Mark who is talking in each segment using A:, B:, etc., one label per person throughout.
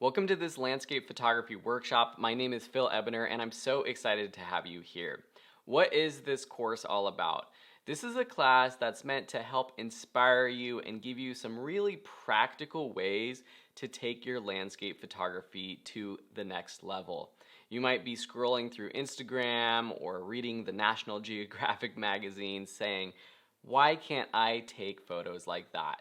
A: Welcome to this landscape photography workshop. My name is Phil Ebener and I'm so excited to have you here. What is this course all about? This is a class that's meant to help inspire you and give you some really practical ways to take your landscape photography to the next level. You might be scrolling through Instagram or reading the National Geographic magazine saying, "Why can't I take photos like that?"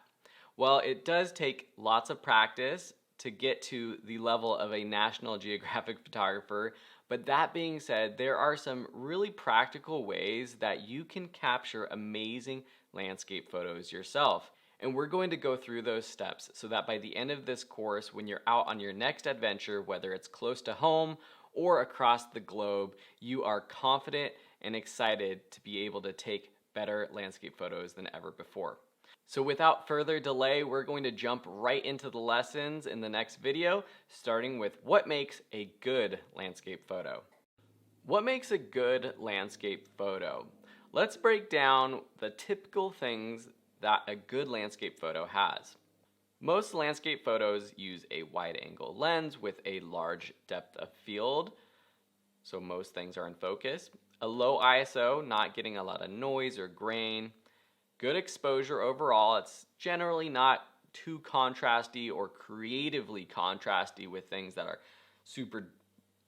A: Well, it does take lots of practice to get to the level of a National Geographic photographer, but that being said, there are some really practical ways that you can capture amazing landscape photos yourself. And we're going to go through those steps so that by the end of this course, when you're out on your next adventure, whether it's close to home or across the globe, you are confident and excited to be able to take better landscape photos than ever before. So without further delay, we're going to jump right into the lessons in the next video, starting with what makes a good landscape photo. What makes a good landscape photo? Let's break down the typical things that a good landscape photo has. Most landscape photos use a wide-angle lens with a large depth of field, so most things are in focus. A low ISO, not getting a lot of noise or grain. Good exposure overall. It's generally not too contrasty or creatively contrasty with things that are super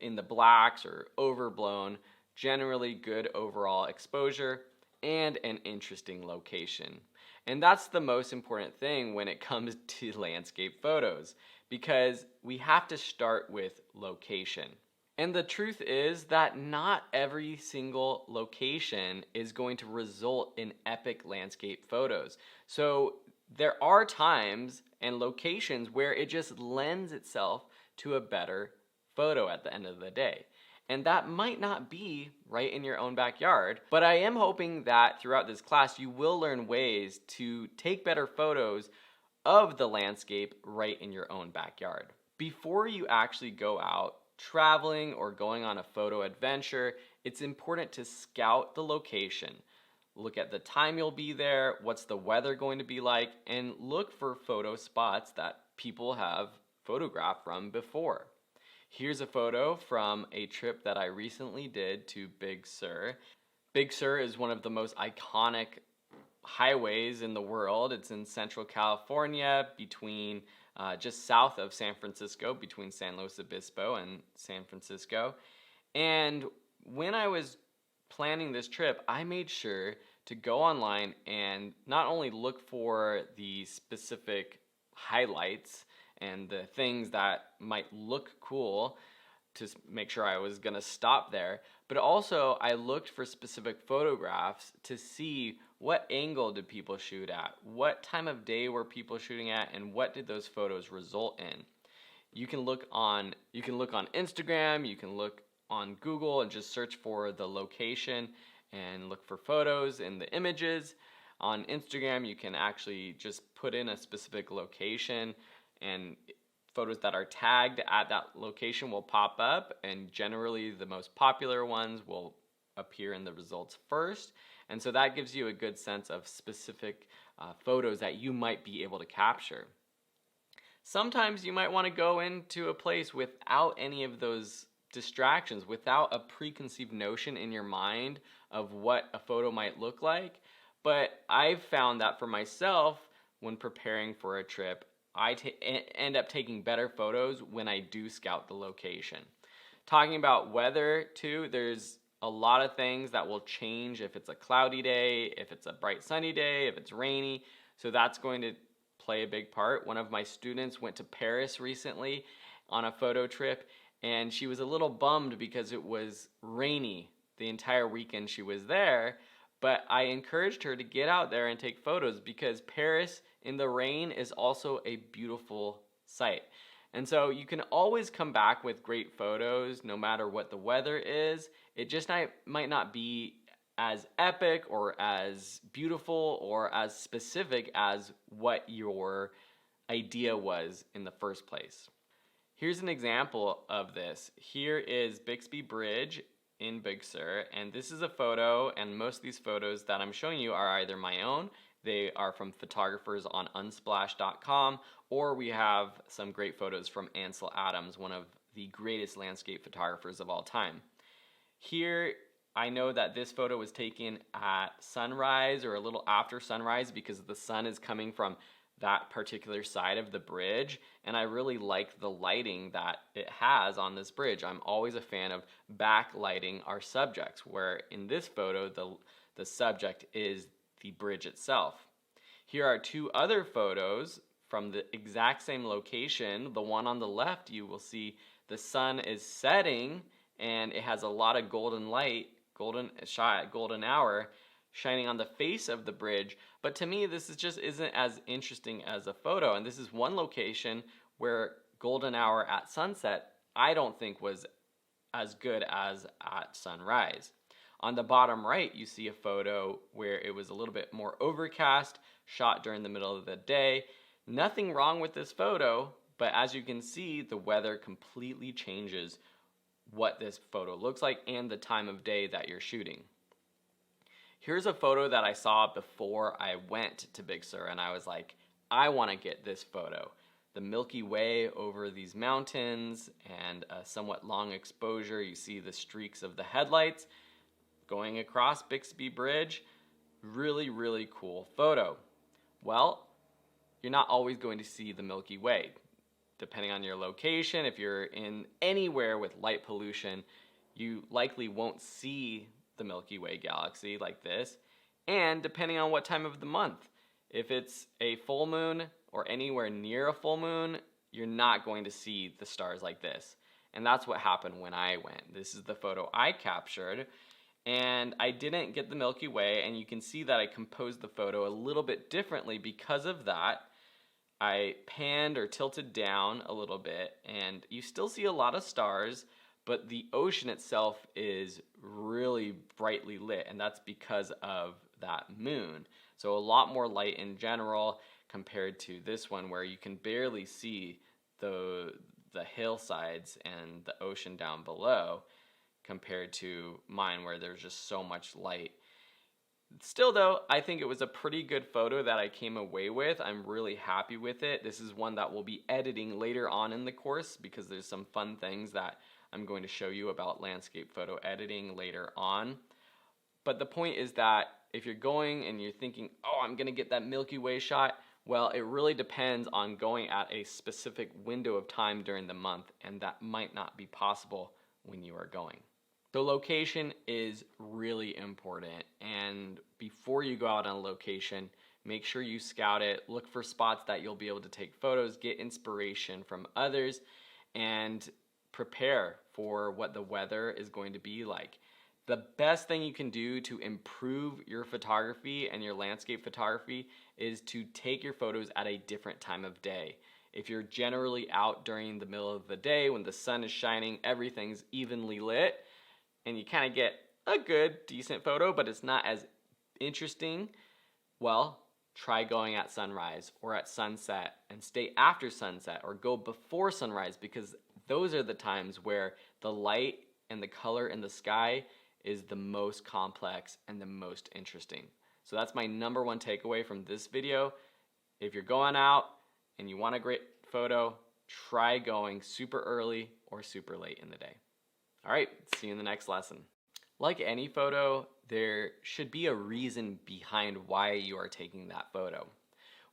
A: in the blacks or overblown. Generally good overall exposure and an interesting location. And that's the most important thing when it comes to landscape photos, because we have to start with location. And the truth is that not every single location is going to result in epic landscape photos. So there are times and locations where it just lends itself to a better photo at the end of the day. And that might not be right in your own backyard, but I am hoping that throughout this class you will learn ways to take better photos of the landscape right in your own backyard. Before you actually go out traveling or going on a photo adventure, it's important to scout the location. Look at the time you'll be there, what's the weather going to be like, and look for photo spots that people have photographed from before. Here's a photo from a trip that I recently did to Big Sur. Big Sur is one of the most iconic highways in the world. It's in Central California, between just south of San Francisco, between San Luis Obispo and San Francisco. And when I was planning this trip, I made sure to go online and not only look for the specific highlights and the things that might look cool to make sure I was going to stop there, but also I looked for specific photographs to see what angle did people shoot at, what time of day were people shooting at, and what did those photos result in. You can look on Instagram, you can look on Google and just search for the location and look for photos in the images. On Instagram, you can actually just put in a specific location, and photos that are tagged at that location will pop up, and generally the most popular ones will appear in the results first. And so that gives you a good sense of specific photos that you might be able to capture. Sometimes you might want to go into a place without any of those distractions, without a preconceived notion in your mind of what a photo might look like. But I've found that for myself, when preparing for a trip, I end up taking better photos when I do scout the location. Talking about weather too, there's a lot of things that will change if it's a cloudy day, if it's a bright sunny day, if it's rainy. So that's going to play a big part. One of my students went to Paris recently on a photo trip, and she was a little bummed because it was rainy the entire weekend she was there. But I encouraged her to get out there and take photos, because Paris in the rain is also a beautiful sight. And so you can always come back with great photos no matter what the weather is. It just might not be as epic or as beautiful or as specific as what your idea was in the first place. Here's an example of this. Here is Bixby Bridge in Big Sur, and this is a photo, and most of these photos that I'm showing you are either my own They are from photographers on unsplash.com, or we have some great photos from Ansel Adams, one of the greatest landscape photographers of all time. Here, I know that this photo was taken at sunrise or a little after sunrise because the sun is coming from that particular side of the bridge, and I really like the lighting that it has on this bridge. I'm always a fan of backlighting our subjects, where in this photo, the subject is the bridge itself. Here are two other photos from the exact same location. The one on the left, you will see the sun is setting and it has a lot of golden light, golden hour shining on the face of the bridge. But to me, this isn't as interesting as a photo. And this is one location where golden hour at sunset, I don't think was as good as at sunrise. On the bottom right, you see a photo where it was a little bit more overcast, shot during the middle of the day. Nothing wrong with this photo, but as you can see, the weather completely changes what this photo looks like and the time of day that you're shooting. Here's a photo that I saw before I went to Big Sur, and I was like, I want to get this photo. The Milky Way over these mountains and a somewhat long exposure. You see the streaks of the headlights going across Bixby Bridge. Really, really cool photo. Well, you're not always going to see the Milky Way. Depending on your location, if you're in anywhere with light pollution, you likely won't see the Milky Way galaxy like this. And depending on what time of the month, if it's a full moon or anywhere near a full moon, you're not going to see the stars like this. And that's what happened when I went. This is the photo I captured. And I didn't get the Milky Way, and you can see that I composed the photo a little bit differently because of that. I panned or tilted down a little bit, and you still see a lot of stars, but the ocean itself is really brightly lit, and that's because of that moon. So a lot more light in general compared to this one where you can barely see the hillsides and the ocean down below, compared to mine where there's just so much light. Still though, I think it was a pretty good photo that I came away with. I'm really happy with it. This is one that we'll be editing later on in the course because there's some fun things that I'm going to show you about landscape photo editing later on. But the point is that if you're going and you're thinking, oh, I'm gonna get that Milky Way shot, well, it really depends on going at a specific window of time during the month, and that might not be possible when you are going. So location is really important, and before you go out on a location, make sure you scout it, look for spots that you'll be able to take photos, get inspiration from others, and prepare for what the weather is going to be like. The best thing you can do to improve your photography and your landscape photography is to take your photos at a different time of day. If you're generally out during the middle of the day when the sun is shining, everything's evenly lit, and you kind of get a good, decent photo, but it's not as interesting, well, try going at sunrise or at sunset and stay after sunset or go before sunrise, because those are the times where the light and the color in the sky is the most complex and the most interesting. So that's my number one takeaway from this video. If you're going out and you want a great photo, try going super early or super late in the day. All right, see you in the next lesson. Like any photo, there should be a reason behind why you are taking that photo.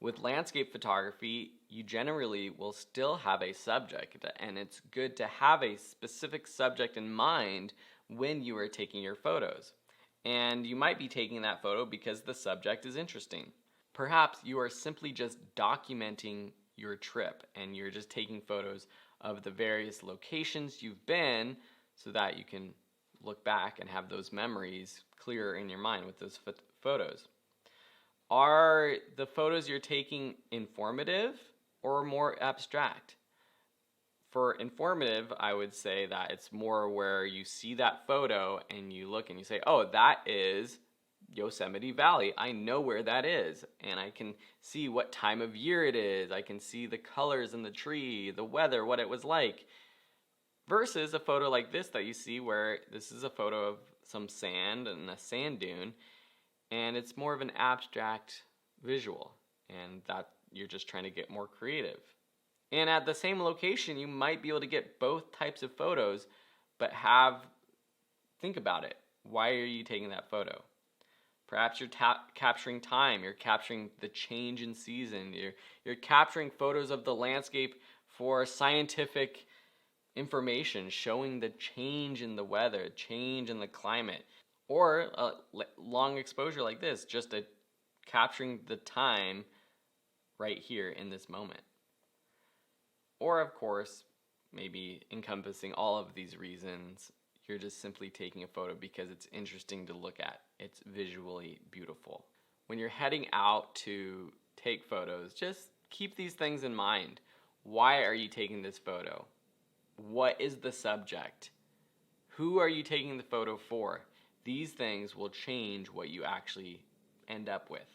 A: With landscape photography, you generally will still have a subject, and it's good to have a specific subject in mind when you are taking your photos. And you might be taking that photo because the subject is interesting. Perhaps you are simply just documenting your trip and you're just taking photos of the various locations you've been so that you can look back and have those memories clearer in your mind with those photos. Are the photos you're taking informative or more abstract? For informative, I would say that it's more where you see that photo and you look and you say, oh, that is Yosemite Valley. I know where that is, and I can see what time of year it is. I can see the colors in the tree, the weather, what it was like. Versus a photo like this that you see where this is a photo of some sand and a sand dune, and it's more of an abstract visual, and that you're just trying to get more creative. And at the same location, you might be able to get both types of photos, but think about it. Why are you taking that photo? Perhaps you're capturing time, you're capturing the change in season, you're capturing photos of the landscape for scientific information, showing the change in the weather, change in the climate, or a long exposure like this, just capturing the time right here in this moment. Or, of course, maybe encompassing all of these reasons, you're just simply taking a photo because it's interesting to look at. It's visually beautiful. When you're heading out to take photos, just keep these things in mind. Why are you taking this photo? What is the subject? Who are you taking the photo for? These things will change what you actually end up with.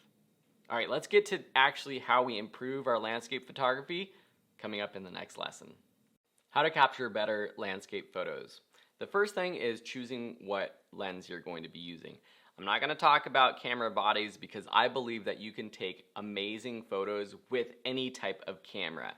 A: All right, let's get to actually how we improve our landscape photography coming up in the next lesson. How to capture better landscape photos. The first thing is choosing what lens you're going to be using. I'm not going to talk about camera bodies because I believe that you can take amazing photos with any type of camera.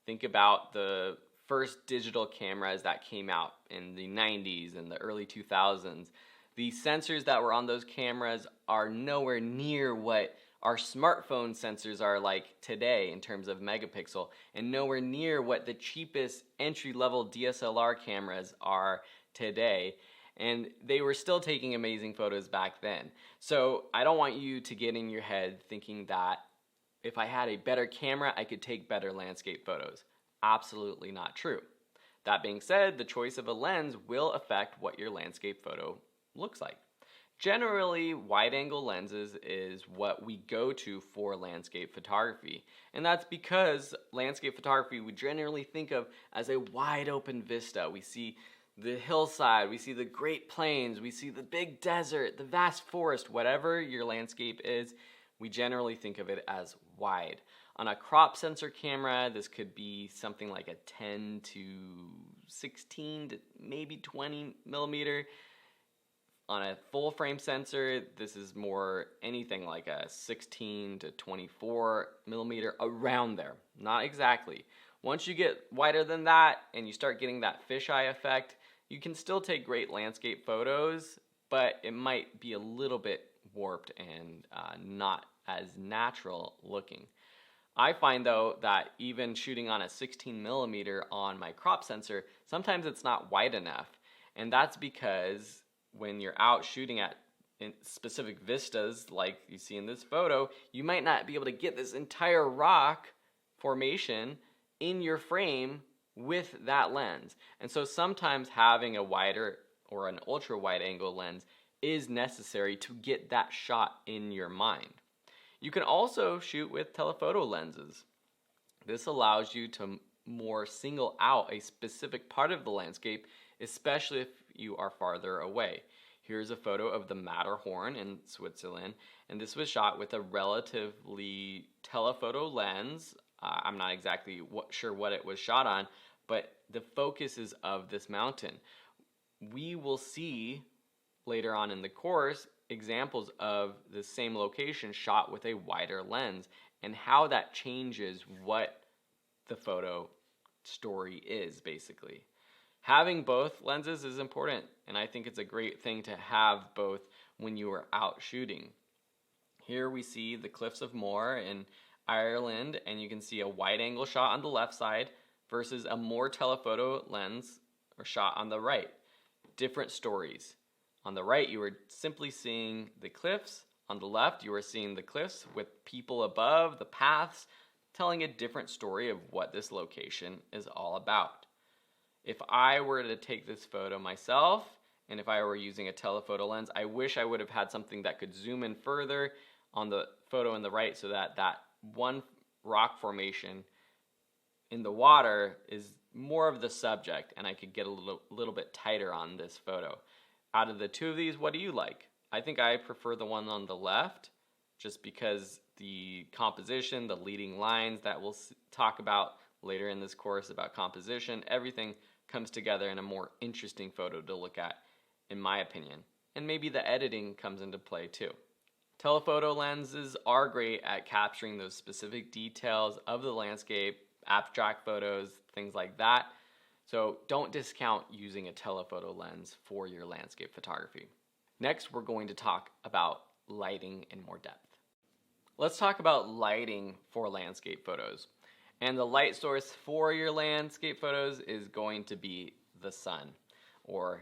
A: Think about the first digital cameras that came out in the 90s and the early 2000s. The sensors that were on those cameras are nowhere near what our smartphone sensors are like today in terms of megapixel, and nowhere near what the cheapest entry-level DSLR cameras are today. And they were still taking amazing photos back then. So I don't want you to get in your head thinking that if I had a better camera, I could take better landscape photos. Absolutely not true. That being said, the choice of a lens will affect what your landscape photo looks like. Generally, wide-angle lenses is what we go to for landscape photography. And that's because landscape photography we generally think of as a wide-open vista. We see the hillside, we see the Great Plains, we see the big desert, the vast forest, whatever your landscape is, we generally think of it as wide. On a crop sensor camera, this could be something like a 10 to 16 to maybe 20 millimeter. On a full frame sensor, this is more anything like a 16 to 24 millimeter, around there, not exactly. Once you get wider than that and you start getting that fisheye effect, you can still take great landscape photos, but it might be a little bit warped and not as natural looking. I find though that even shooting on a 16 millimeter on my crop sensor, sometimes it's not wide enough. And that's because when you're out shooting at specific vistas like you see in this photo, you might not be able to get this entire rock formation in your frame with that lens. And so sometimes having a wider or an ultra wide angle lens is necessary to get that shot in your mind. You can also shoot with telephoto lenses. This allows you to more single out a specific part of the landscape, especially if you are farther away. Here's a photo of the Matterhorn in Switzerland, and this was shot with a relatively telephoto lens. I'm not exactly sure what it was shot on, but the focus is of this mountain. We will see later on in the course examples of the same location shot with a wider lens and how that changes what the photo story is basically. Having both lenses is important, and I think it's a great thing to have both when you are out shooting. Here we see the Cliffs of Moher in Ireland, and you can see a wide angle shot on the left side versus a more telephoto lens or shot on the right. Different stories. On the right, you were simply seeing the cliffs. On the left, you were seeing the cliffs with people above, the paths, telling a different story of what this location is all about. If I were to take this photo myself, and if I were using a telephoto lens, I wish I would have had something that could zoom in further on the photo on the right so that that one rock formation in the water is more of the subject, and I could get a little bit tighter on this photo. Out of the two of these, what do you like? I think I prefer the one on the left, just because the composition, the leading lines that we'll talk about later in this course about composition, everything comes together in a more interesting photo to look at, in my opinion. And maybe the editing comes into play too. Telephoto lenses are great at capturing those specific details of the landscape, abstract photos, things like that. So don't discount using a telephoto lens for your landscape photography. Next, we're going to talk about lighting in more depth. Let's talk about lighting for landscape photos. And the light source for your landscape photos is going to be the sun or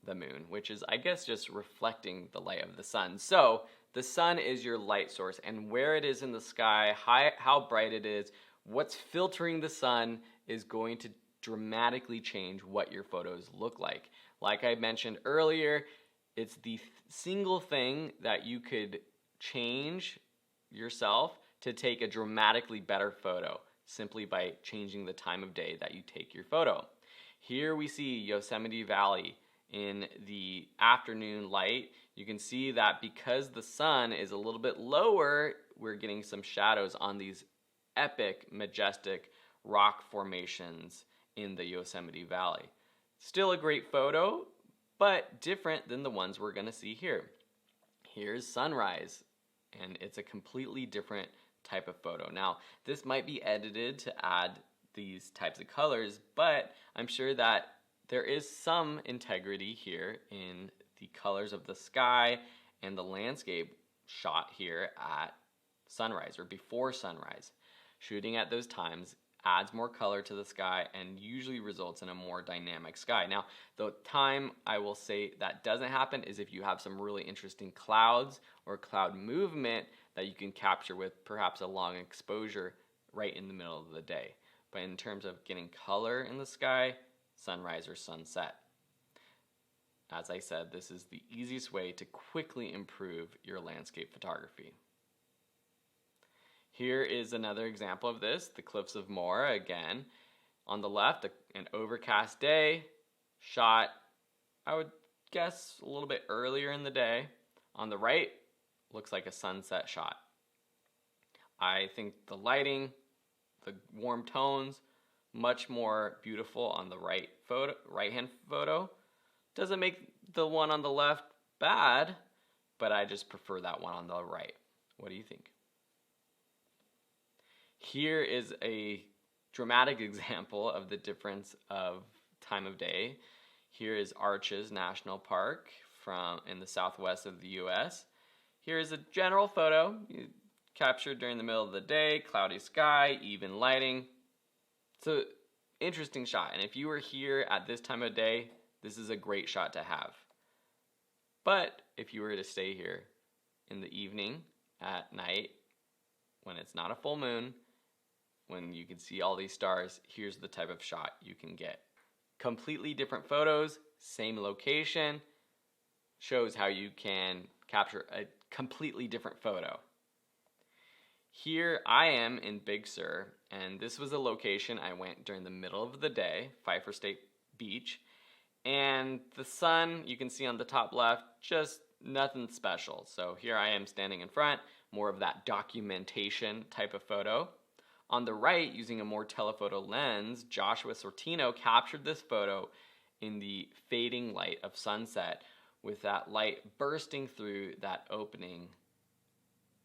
A: the moon, which is, I guess, just reflecting the light of the sun. So the sun is your light source, and where it is in the sky, how bright it is, what's filtering the sun is going to dramatically change what your photos look like. Like I mentioned earlier, it's the single thing that you could change yourself to take a dramatically better photo simply by changing the time of day that you take your photo. Here we see Yosemite Valley in the afternoon light. You can see that because the sun is a little bit lower, we're getting some shadows on these epic, majestic rock formations in the Yosemite Valley. Still a great photo, but different than the ones we're going to see here. Here's sunrise, and it's a completely different type of photo. Now, this might be edited to add these types of colors, but I'm sure that there is some integrity here in the colors of the sky and the landscape shot here at sunrise or before sunrise. Shooting at those times adds more color to the sky and usually results in a more dynamic sky. Now, the time I will say that doesn't happen is if you have some really interesting clouds or cloud movement that you can capture with perhaps a long exposure right in the middle of the day. But in terms of getting color in the sky, sunrise or sunset. As I said, this is the easiest way to quickly improve your landscape photography. Here is another example of this, the Cliffs of Moher again. On the left, an overcast day, shot, I would guess, a little bit earlier in the day. On the right, looks like a sunset shot. I think the lighting, the warm tones, much more beautiful on the right-hand photo. Doesn't make the one on the left bad, but I just prefer that one on the right. What do you think? Here is a dramatic example of the difference of time of day. Here is Arches National Park in the southwest of the US. Here is a general photo captured during the middle of the day, cloudy sky, even lighting. It's an interesting shot, and if you were here at this time of day, this is a great shot to have. But if you were to stay here in the evening, at night, when it's not a full moon, when you can see all these stars, here's the type of shot you can get. Completely different photos, same location, shows how you can capture a completely different photo. Here I am in Big Sur, and this was a location I went during the middle of the day, Pfeiffer State Beach, and the sun, you can see on the top left, just nothing special. So here I am standing in front, more of that documentation type of photo. On the right, using a more telephoto lens, Joshua Sortino captured this photo in the fading light of sunset with that light bursting through that opening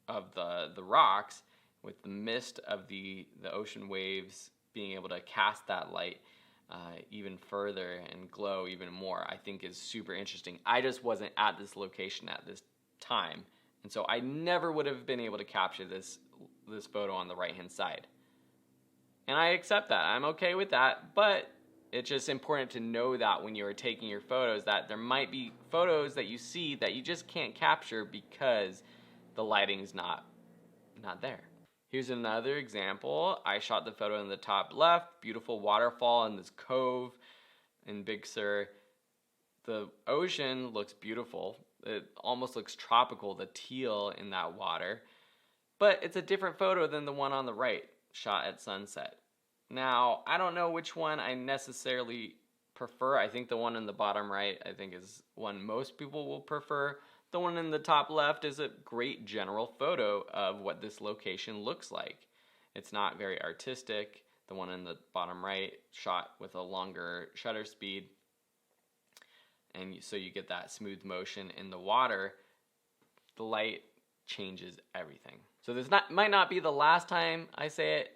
A: of the rocks, with the mist of the ocean waves being able to cast that light even further and glow even more, I think is super interesting. I just wasn't at this location at this time, and so I never would have been able to capture this photo on the right hand side. And I accept that. I'm okay with that, but it's just important to know that when you're taking your photos that there might be photos that you see that you just can't capture because the lighting's not there. Here's another example. I shot the photo in the top left, beautiful waterfall in this cove in Big Sur. The ocean looks beautiful. It almost looks tropical, the teal in that water. But it's a different photo than the one on the right, shot at sunset. Now, I don't know which one I necessarily prefer. I think the one in the bottom right, I think, is one most people will prefer. The one in the top left is a great general photo of what this location looks like. It's not very artistic. The one in the bottom right, shot with a longer shutter speed, and so you get that smooth motion in the water. The light changes everything. So this might not be the last time I say it,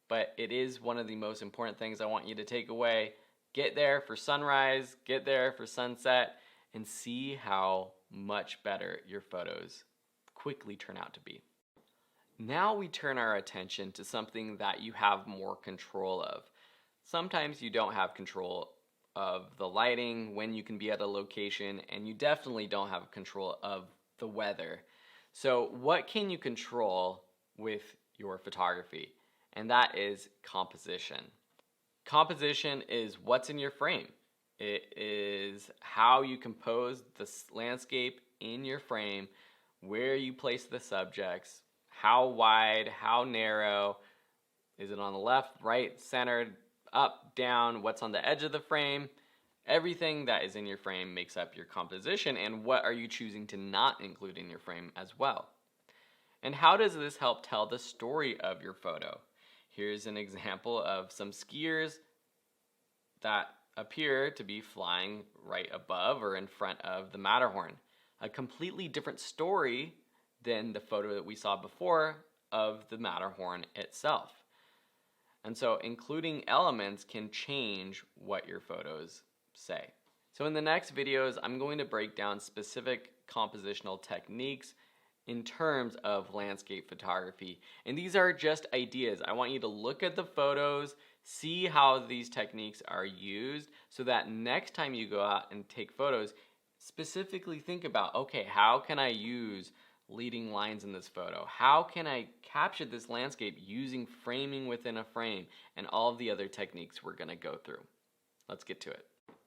A: but it is one of the most important things I want you to take away. Get there for sunrise, get there for sunset, and see how much better your photos quickly turn out to be. Now we turn our attention to something that you have more control of. Sometimes you don't have control of the lighting, when you can be at a location, and you definitely don't have control of the weather. So what can you control with your photography? And that is composition. Composition is what's in your frame. It is how you compose the landscape in your frame, where you place the subjects, how wide, how narrow, is it on the left, right, centered, up, down, what's on the edge of the frame. Everything that is in your frame makes up your composition, and what are you choosing to not include in your frame as well. And how does this help tell the story of your photo? Here's an example of some skiers that appear to be flying right above or in front of the Matterhorn. A completely different story than the photo that we saw before of the Matterhorn itself. And so including elements can change what your photos say. So in the next videos, I'm going to break down specific compositional techniques in terms of landscape photography. And these are just ideas. I want you to look at the photos, see how these techniques are used, so that next time you go out and take photos, specifically think about, okay, how can I use leading lines in this photo? How can I capture this landscape using framing within a frame, and all of the other techniques we're going to go through. Let's get to it.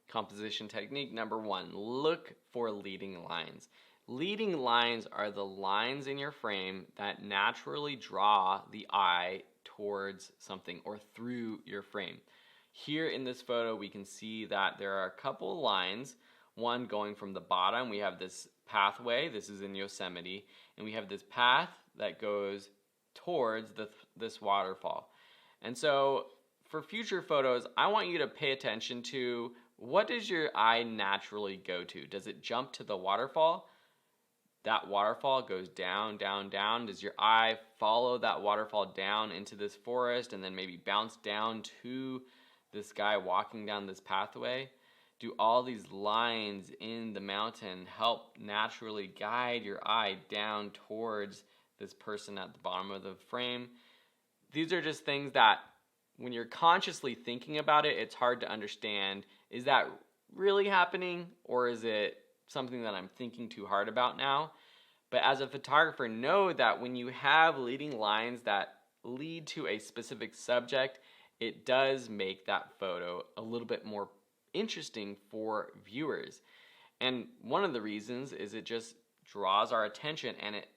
A: Composition technique number 1, look for leading lines. Leading lines are the lines in your frame that naturally draw the eye towards something or through your frame. Here in this photo, we can see that there are a couple lines, one going from the bottom. We have this pathway, this is in Yosemite, and we have this path that goes towards this waterfall. And so for future photos, I want you to pay attention to, what does your eye naturally go to? Does it jump to the waterfall? That waterfall goes down, down, down. Does your eye follow that waterfall down into this forest and then maybe bounce down to this guy walking down this pathway? Do all these lines in the mountain help naturally guide your eye down towards this person at the bottom of the frame? These are just things that when you're consciously thinking about it, it's hard to understand. Is that really happening, or is it something that I'm thinking too hard about now? But as a photographer, know that when you have leading lines that lead to a specific subject, it does make that photo a little bit more interesting for viewers. And one of the reasons is it just draws our attention, and it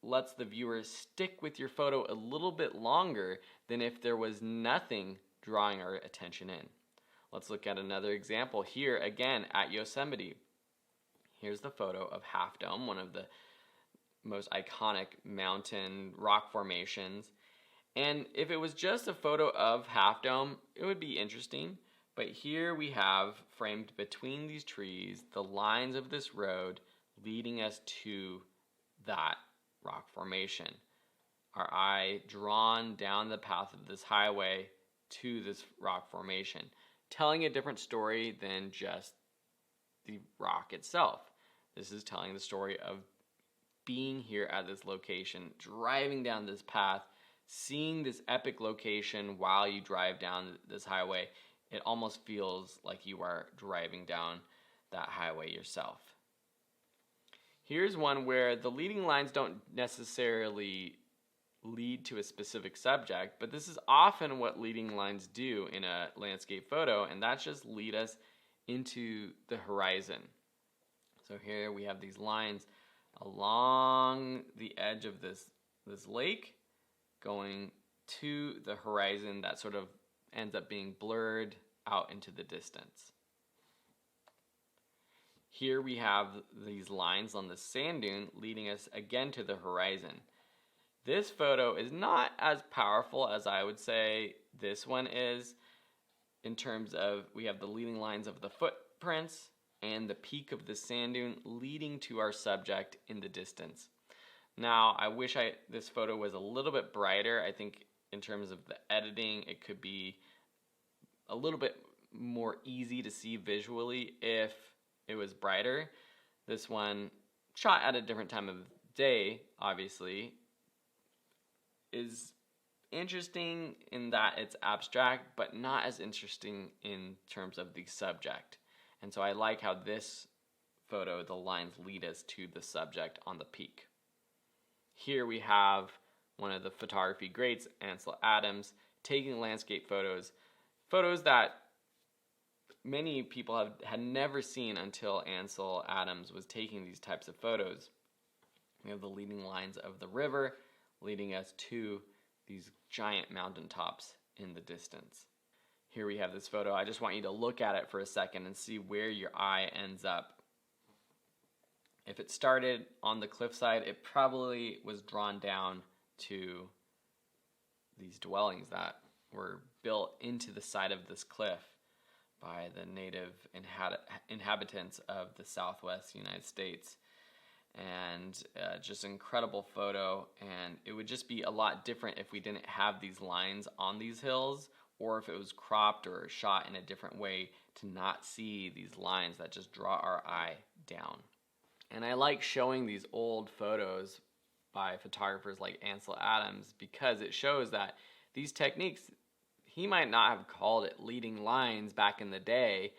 A: lets the viewer stick with your photo a little bit longer than if there was nothing drawing our attention in. Let's look at another example here again at Yosemite. Here's the photo of Half Dome, one of the most iconic mountain rock formations. And if it was just a photo of Half Dome, it would be interesting. But here we have, framed between these trees, the lines of this road leading us to that rock formation. Our eye drawn down the path of this highway to this rock formation, telling a different story than just the rock itself. This is telling the story of being here at this location, driving down this path, seeing this epic location while you drive down this highway. It almost feels like you are driving down that highway yourself. Here's one where the leading lines don't necessarily lead to a specific subject, but this is often what leading lines do in a landscape photo, and that's just lead us into the horizon. So here we have these lines along the edge of this lake going to the horizon that sort of ends up being blurred out into the distance. Here we have these lines on the sand dune leading us again to the horizon. This photo is not as powerful as I would say this one is, in terms of we have the leading lines of the footprints and the peak of the sand dune leading to our subject in the distance. Now, I wish this photo was a little bit brighter. I think in terms of the editing, it could be a little bit more easy to see visually if it was brighter. This one, shot at a different time of day, obviously, is interesting in that it's abstract, but not as interesting in terms of the subject. And so I like how this photo, the lines lead us to the subject on the peak. Here we have one of the photography greats, Ansel Adams, taking landscape photos that many people had never seen until Ansel Adams was taking these types of photos. We have the leading lines of the river leading us to these giant mountaintops in the distance. Here we have this photo. I just want you to look at it for a second and see where your eye ends up. If it started on the cliffside, it probably was drawn down to these dwellings that were built into the side of this cliff by the native inhabitants of the Southwest United States. And just an incredible photo, and it would just be a lot different if we didn't have these lines on these hills, or if it was cropped or shot in a different way to not see these lines that just draw our eye down. And I like showing these old photos by photographers like Ansel Adams because it shows that these techniques, he might not have called it leading lines back in the day,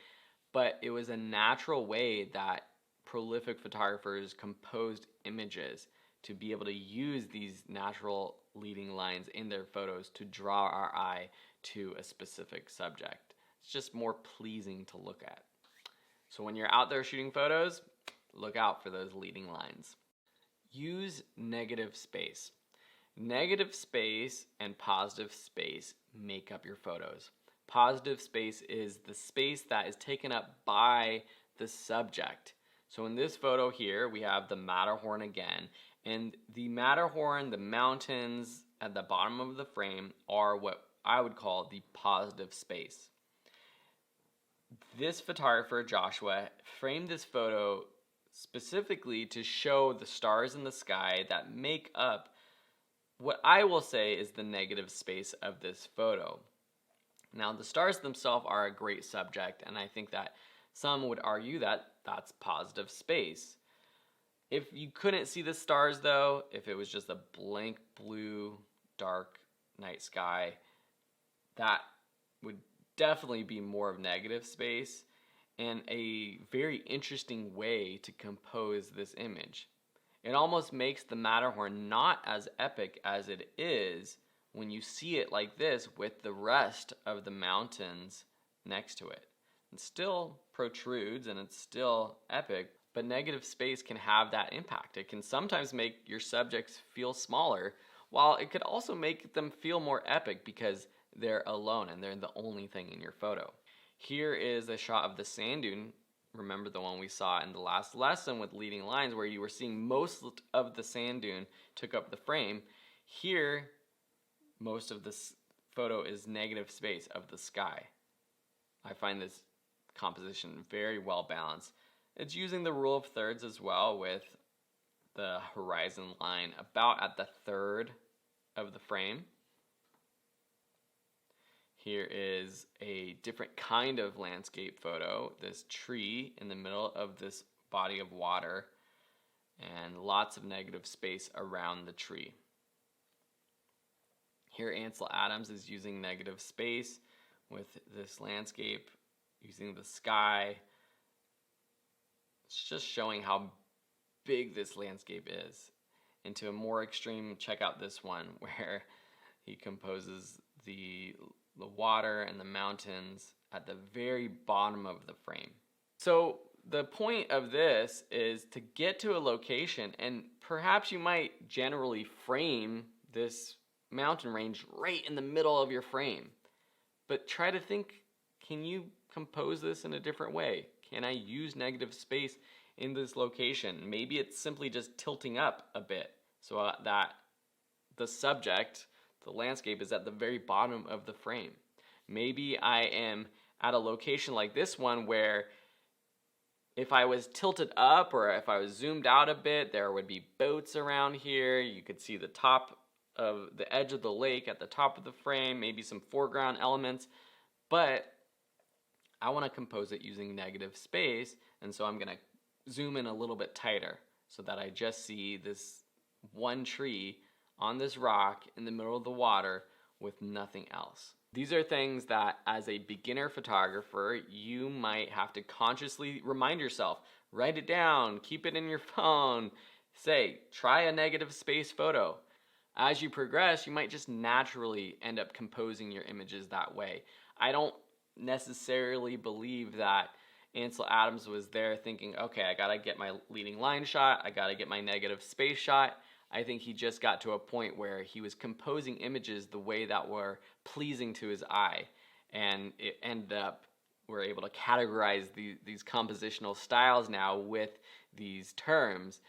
A: but it was a natural way that prolific photographers composed images to be able to use these natural leading lines in their photos to draw our eye to a specific subject. It's just more pleasing to look at. So when you're out there shooting photos, look out for those leading lines. Use negative space. Negative space and positive space make up your photos. Positive space is the space that is taken up by the subject. So in this photo here, we have the Matterhorn again, and the Matterhorn, the mountains at the bottom of the frame are what I would call the positive space. This photographer, Joshua, framed this photo specifically to show the stars in the sky that make up what I will say is the negative space of this photo. Now, the stars themselves are a great subject, and I think that some would argue that that's positive space. If you couldn't see the stars though, if it was just a blank blue, dark night sky, that would definitely be more of negative space and a very interesting way to compose this image. It almost makes the Matterhorn not as epic as it is when you see it like this with the rest of the mountains next to it. It still protrudes and it's still epic, but negative space can have that impact. It can sometimes make your subjects feel smaller, while it could also make them feel more epic because they're alone and they're the only thing in your photo. Here is a shot of the sand dune. Remember the one we saw in the last lesson with leading lines where you were seeing most of the sand dune took up the frame. Here, most of this photo is negative space of the sky. I find this composition very well balanced. It's using the rule of thirds as well, with the horizon line about at the third of the frame. Here is a different kind of landscape photo, this tree in the middle of this body of water, and lots of negative space around the tree. Here Ansel Adams is using negative space with this landscape, using the sky. It's just showing how big this landscape is. And to a more extreme, check out this one where he composes the water and the mountains at the very bottom of the frame. So the point of this is to get to a location, and perhaps you might generally frame this mountain range right in the middle of your frame. But try to think, can you compose this in a different way? Can I use negative space in this location? Maybe it's simply just tilting up a bit so that the subject, the landscape, is at the very bottom of the frame. Maybe I am at a location like this one where If I was tilted up or if I was zoomed out a bit, there would be boats around here. You could see the top of the edge of the lake at the top of the frame, maybe some foreground elements, but I want to compose it using negative space, and so I'm going to zoom in a little bit tighter so that I just see this one tree on this rock in the middle of the water with nothing else. These are things that as a beginner photographer, you might have to consciously remind yourself, write it down, keep it in your phone, say, try a negative space photo. As you progress, you might just naturally end up composing your images that way. I don't necessarily believe that Ansel Adams was there thinking, okay, I gotta get my leading line shot, I gotta get my negative space shot. I think he just got to a point where he was composing images the way that were pleasing to his eye, and it ended up we're able to categorize these compositional styles now with these terms.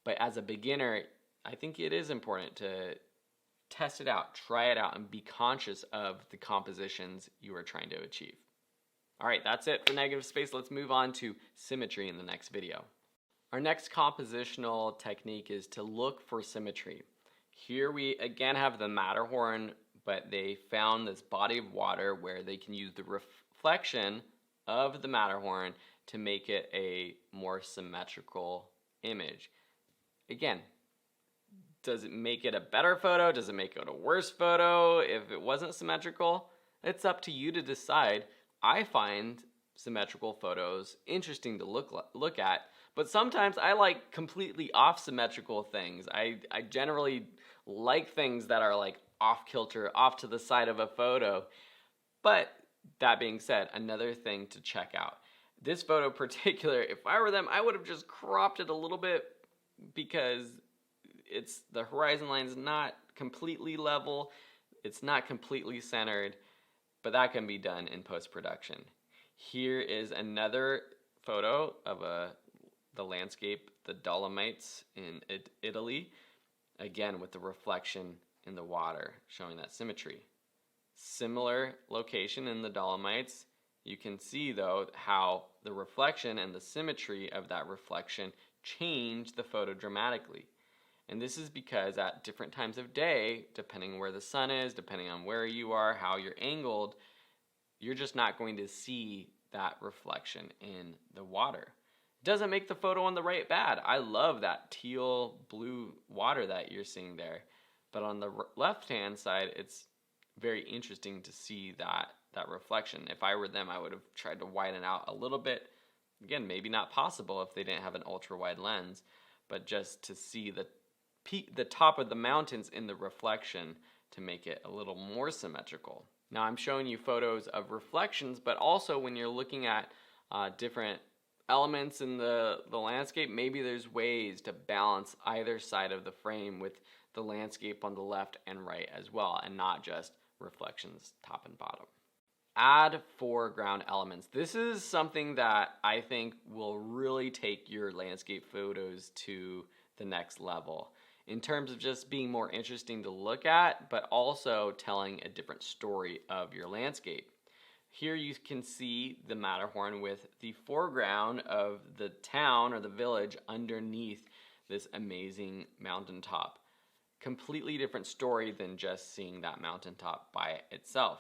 A: But as a beginner, I think it is important to test it out, try it out, and be conscious of the compositions you are trying to achieve. All right, that's it for negative space. Let's move on to symmetry in the next video. Our next compositional technique is to look for symmetry. Here we again have the Matterhorn, but they found this body of water where they can use the reflection of the Matterhorn to make it a more symmetrical image. Again, does it make it a better photo? Does it make it a worse photo if it wasn't symmetrical? It's up to you to decide. I find symmetrical photos interesting to look at, but sometimes I like completely off symmetrical things. I generally like things that are like off kilter, off to the side of a photo. But that being said, another thing to check out. This photo in particular, if I were them, I would have just cropped it a little bit because the horizon line is not completely level, it's not completely centered, but that can be done in post-production. Here is another photo of the landscape, the Dolomites in Italy, again with the reflection in the water, showing that symmetry. Similar location in the Dolomites. You can see though how the reflection and the symmetry of that reflection change the photo dramatically. And this is because at different times of day, depending where the sun is, depending on where you are, how you're angled, you're just not going to see that reflection in the water. Doesn't make the photo on the right bad. I love that teal blue water that you're seeing there. But on the left-hand side, it's very interesting to see that reflection. If I were them, I would have tried to widen out a little bit. Again, maybe not possible if they didn't have an ultra-wide lens, but just to see the top of the mountains in the reflection to make it a little more symmetrical. Now I'm showing you photos of reflections, but also when you're looking at different elements in the landscape, maybe there's ways to balance either side of the frame with the landscape on the left and right as well, and not just reflections top and bottom. Add foreground elements. This is something that I think will really take your landscape photos to the next level in terms of just being more interesting to look at, but also telling a different story of your landscape. Here you can see the Matterhorn with the foreground of the town or the village underneath this amazing mountaintop. Completely different story than just seeing that mountaintop by itself.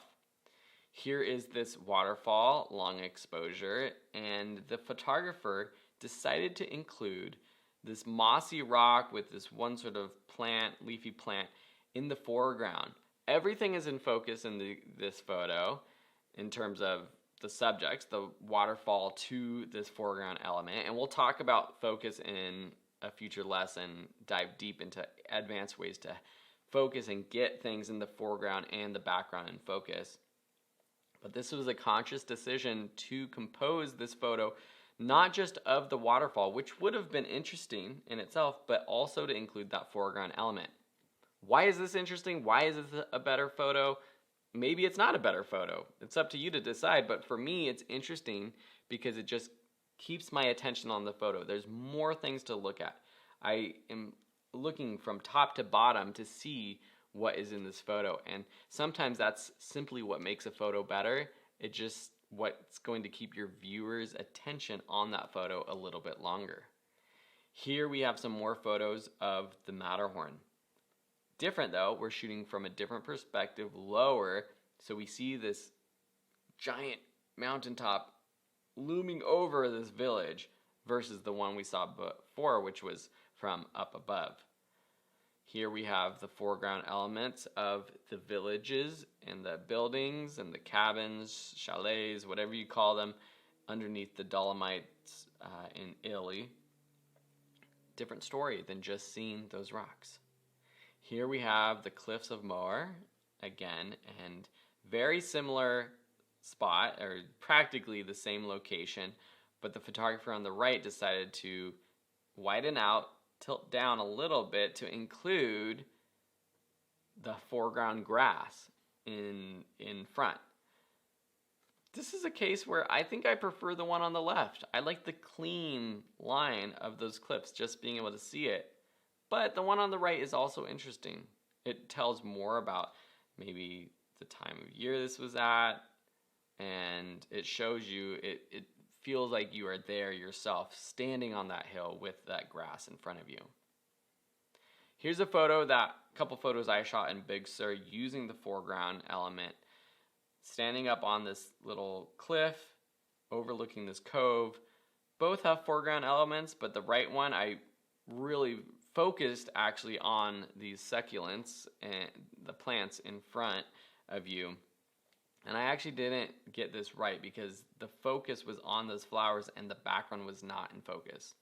A: Here is this waterfall, long exposure, and the photographer decided to include this mossy rock with this one sort of plant, leafy plant, in the foreground. Everything is in focus in this photo in terms of the subjects, the waterfall to this foreground element. And we'll talk about focus in a future lesson, dive deep into advanced ways to focus and get things in the foreground and the background in focus. But this was a conscious decision to compose this photo not just of the waterfall, which would have been interesting in itself, but also to include that foreground element. Why is this interesting? Why is this a better photo? Maybe it's not a better photo. It's up to you to decide, but for me it's interesting because it just keeps my attention on the photo. There's more things to look at. I am looking from top to bottom to see what is in this photo, and sometimes that's simply what makes a photo better. It just what's going to keep your viewers' attention on that photo a little bit longer. Here we have some more photos of the Matterhorn. Different though, we're shooting from a different perspective, lower, so we see this giant mountaintop looming over this village versus the one we saw before, which was from up above. Here we have the foreground elements of the villages and the buildings and the cabins, chalets, whatever you call them, underneath the Dolomites in Italy. Different story than just seeing those rocks. Here we have the cliffs of Moher again, and very similar spot, or practically the same location, but the photographer on the right decided to widen out, tilt down a little bit to include the foreground grass in front. This is a case where I think I prefer the one on the left. I like the clean line of those cliffs, just being able to see it. But the one on the right is also interesting. It tells more about maybe the time of year this was at, and it shows you, it feels like you are there yourself, standing on that hill with that grass in front of you. Here's a couple photos I shot in Big Sur using the foreground element, standing up on this little cliff, overlooking this cove. Both have foreground elements, but the right one I really focused actually on these succulents and the plants in front of you. And I actually didn't get this right because the focus was on those flowers and the background was not in focus.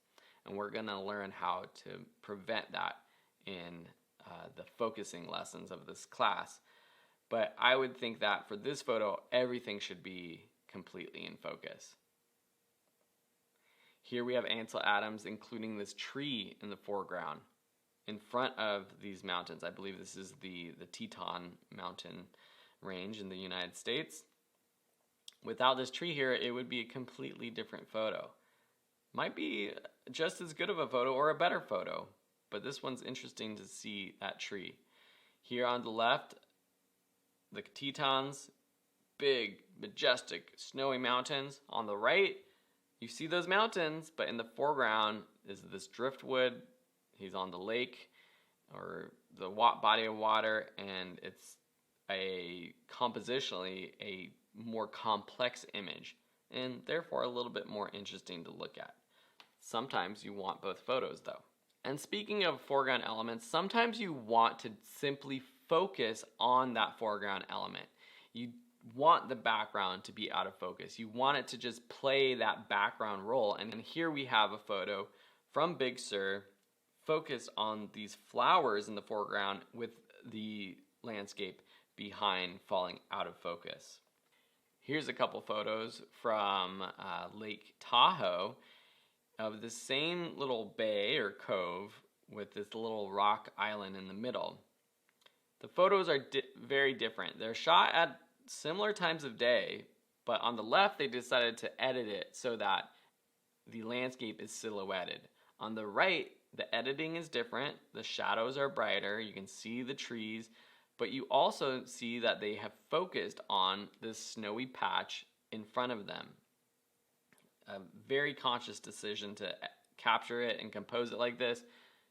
A: And we're going to learn how to prevent that in the focusing lessons of this class. But I would think that for this photo, everything should be completely in focus. Here we have Ansel Adams including this tree in the foreground in front of these mountains. I believe this is the Teton mountain range in the United States. Without this tree here, it would be a completely different photo. Might be just as good of a photo or a better photo, but this one's interesting to see that tree. Here on the left, the Tetons, big, majestic, snowy mountains. On the right, you see those mountains, but in the foreground is this driftwood. He's on the lake or the body of water, and it's compositionally a more complex image, and therefore a little bit more interesting to look at. Sometimes you want both photos though. And speaking of foreground elements, sometimes you want to simply focus on that foreground element. You want the background to be out of focus. You want it to just play that background role. And here we have a photo from Big Sur focused on these flowers in the foreground with the landscape behind falling out of focus. Here's a couple photos from Lake Tahoe of the same little bay or cove with this little rock island in the middle. The photos are very different. They're shot at similar times of day, but on the left they decided to edit it so that the landscape is silhouetted. On the right, the editing is different. The shadows are brighter. You can see the trees, but you also see that they have focused on this snowy patch in front of them. A very conscious decision to capture it and compose it like this.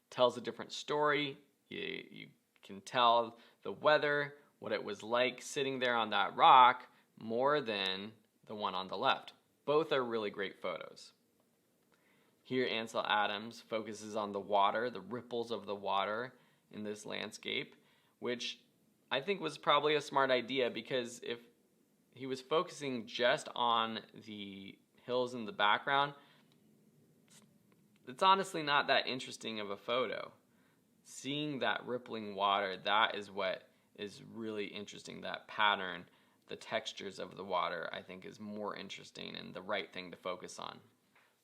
A: Tells a different story. You can tell the weather, what it was like sitting there on that rock, more than the one on the left. Both are really great photos. Here Ansel Adams focuses on the water, the ripples of the water in this landscape, which I think was probably a smart idea, because if he was focusing just on the hills in the background, it's honestly not that interesting of a photo. Seeing that rippling water, that is what is really interesting. That pattern, the textures of the water, I think is more interesting and the right thing to focus on.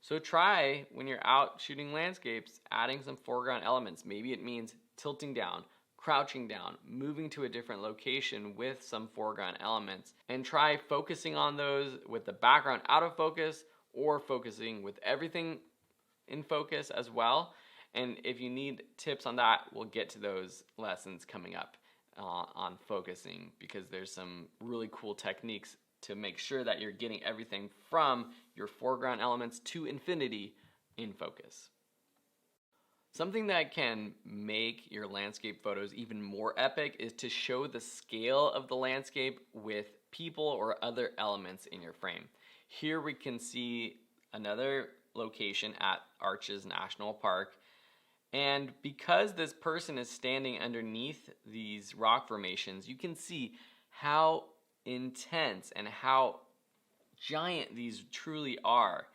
A: So try, when you're out shooting landscapes, adding some foreground elements. Maybe it means tilting down, crouching down, moving to a different location with some foreground elements, and try focusing on those with the background out of focus, or focusing with everything in focus as well. And if you need tips on that, we'll get to those lessons coming up on focusing, because there's some really cool techniques to make sure that you're getting everything from your foreground elements to infinity in focus. Something that can make your landscape photos even more epic is to show the scale of the landscape with people or other elements in your frame. Here we can see another location at Arches National Park, and because this person is standing underneath these rock formations, you can see how intense and how giant these truly are,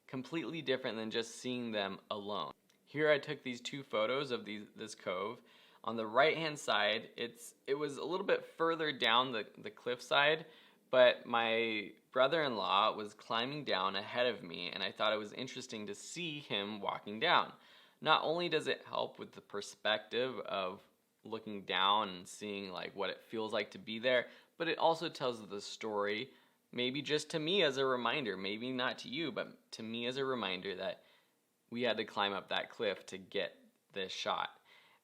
A: completely different than just seeing them alone. Here I took these two photos of this cove. On the right hand side, it was a little bit further down the cliff side, but my brother-in-law was climbing down ahead of me, and I thought it was interesting to see him walking down. Not only does it help with the perspective of looking down and seeing like what it feels like to be there, but it also tells the story, maybe just to me as a reminder, maybe not to you, but to me as a reminder that we had to climb up that cliff to get this shot.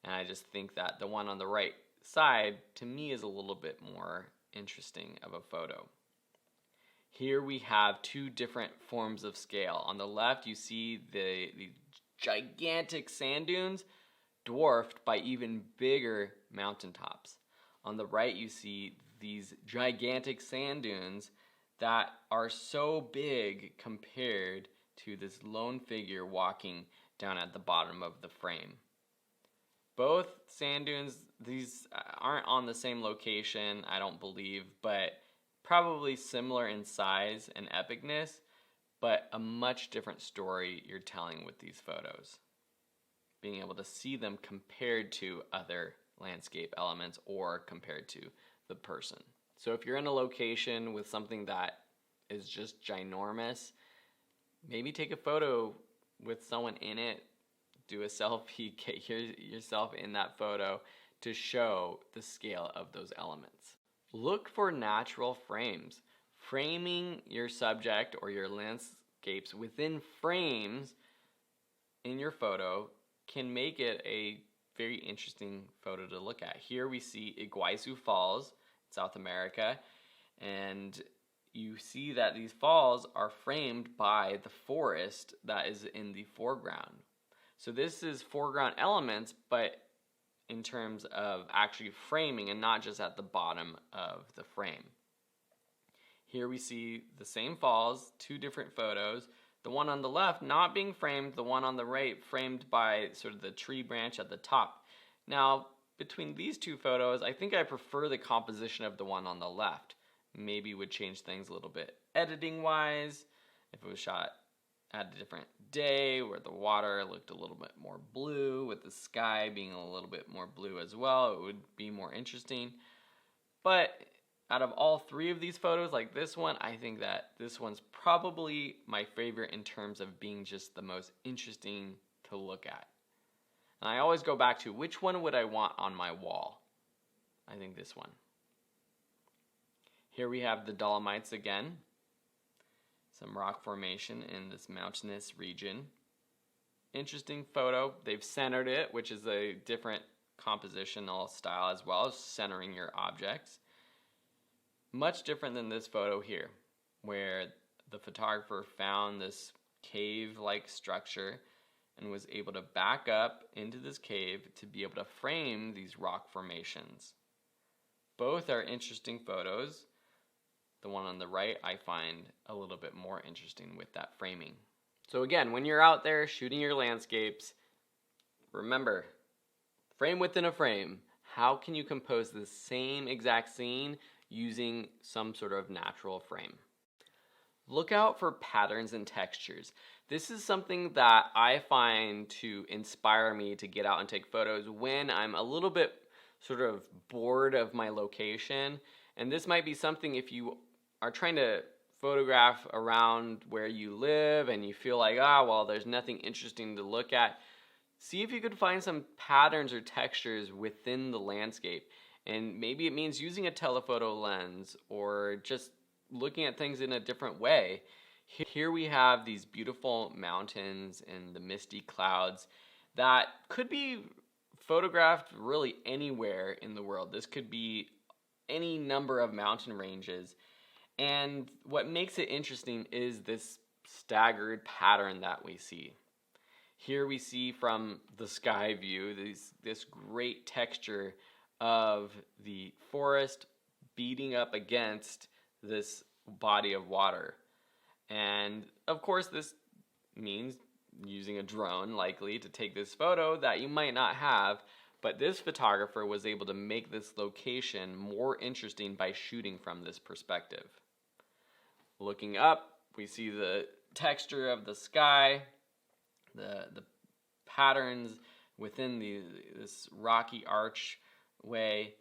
A: And I just think that the one on the right side, to me, is a little bit more interesting of a photo. Here we have two different forms of scale. On the left, you see the gigantic sand dunes dwarfed by even bigger mountaintops. On the right, you see these gigantic sand dunes that are so big compared to this lone figure walking down at the bottom of the frame. Both sand dunes, these aren't on the same location, I don't believe, but probably similar in size and epicness, but a much different story you're telling with these photos. Being able to see them compared to other landscape elements or compared to the person. So if you're in a location with something that is just ginormous, maybe take a photo with someone in it, do a selfie, get yourself in that photo to show the scale of those elements. Look for natural frames. Framing your subject or your landscapes within frames in your photo can make it a very interesting photo to look at. Here we see Iguazu Falls, South America, and you see that these falls are framed by the forest that is in the foreground. So this is foreground elements, but in terms of actually framing and not just at the bottom of the frame. Here we see the same falls, two different photos. The one on the left not being framed, the one on the right framed by sort of the tree branch at the top. Now, between these two photos, I think I prefer the composition of the one on the left. Maybe would change things a little bit editing wise if it was shot at a different day where the water looked a little bit more blue with the sky being a little bit more blue as well. It would be more interesting. But out of all three of these photos, like this one, I think that this one's probably my favorite in terms of being just the most interesting to look at. And I always go back to which one would I want on my wall? I think this one. Here we have the Dolomites again. Some rock formation in this mountainous region. Interesting photo. They've centered it, which is a different compositional style as well as centering your objects. Much different than this photo here, where the photographer found this cave-like structure and was able to back up into this cave to be able to frame these rock formations. Both are interesting photos. The one on the right I find a little bit more interesting with that framing. So again, when you're out there shooting your landscapes, remember, frame within a frame. How can you compose the same exact scene using some sort of natural frame? Look out for patterns and textures. This is something that I find to inspire me to get out and take photos when I'm a little bit sort of bored of my location. And this might be something if you are trying to photograph around where you live and you feel like, well, there's nothing interesting to look at. See if you could find some patterns or textures within the landscape. And maybe it means using a telephoto lens or just looking at things in a different way. Here we have these beautiful mountains and the misty clouds that could be photographed really anywhere in the world. This could be any number of mountain ranges. And what makes it interesting is this staggered pattern that we see. Here we see from the sky view this great texture of the forest beating up against this body of water. And of course, this means using a drone likely to take this photo that you might not have, but this photographer was able to make this location more interesting by shooting from this perspective. Looking up, we see the texture of the sky, the patterns within this rocky archway.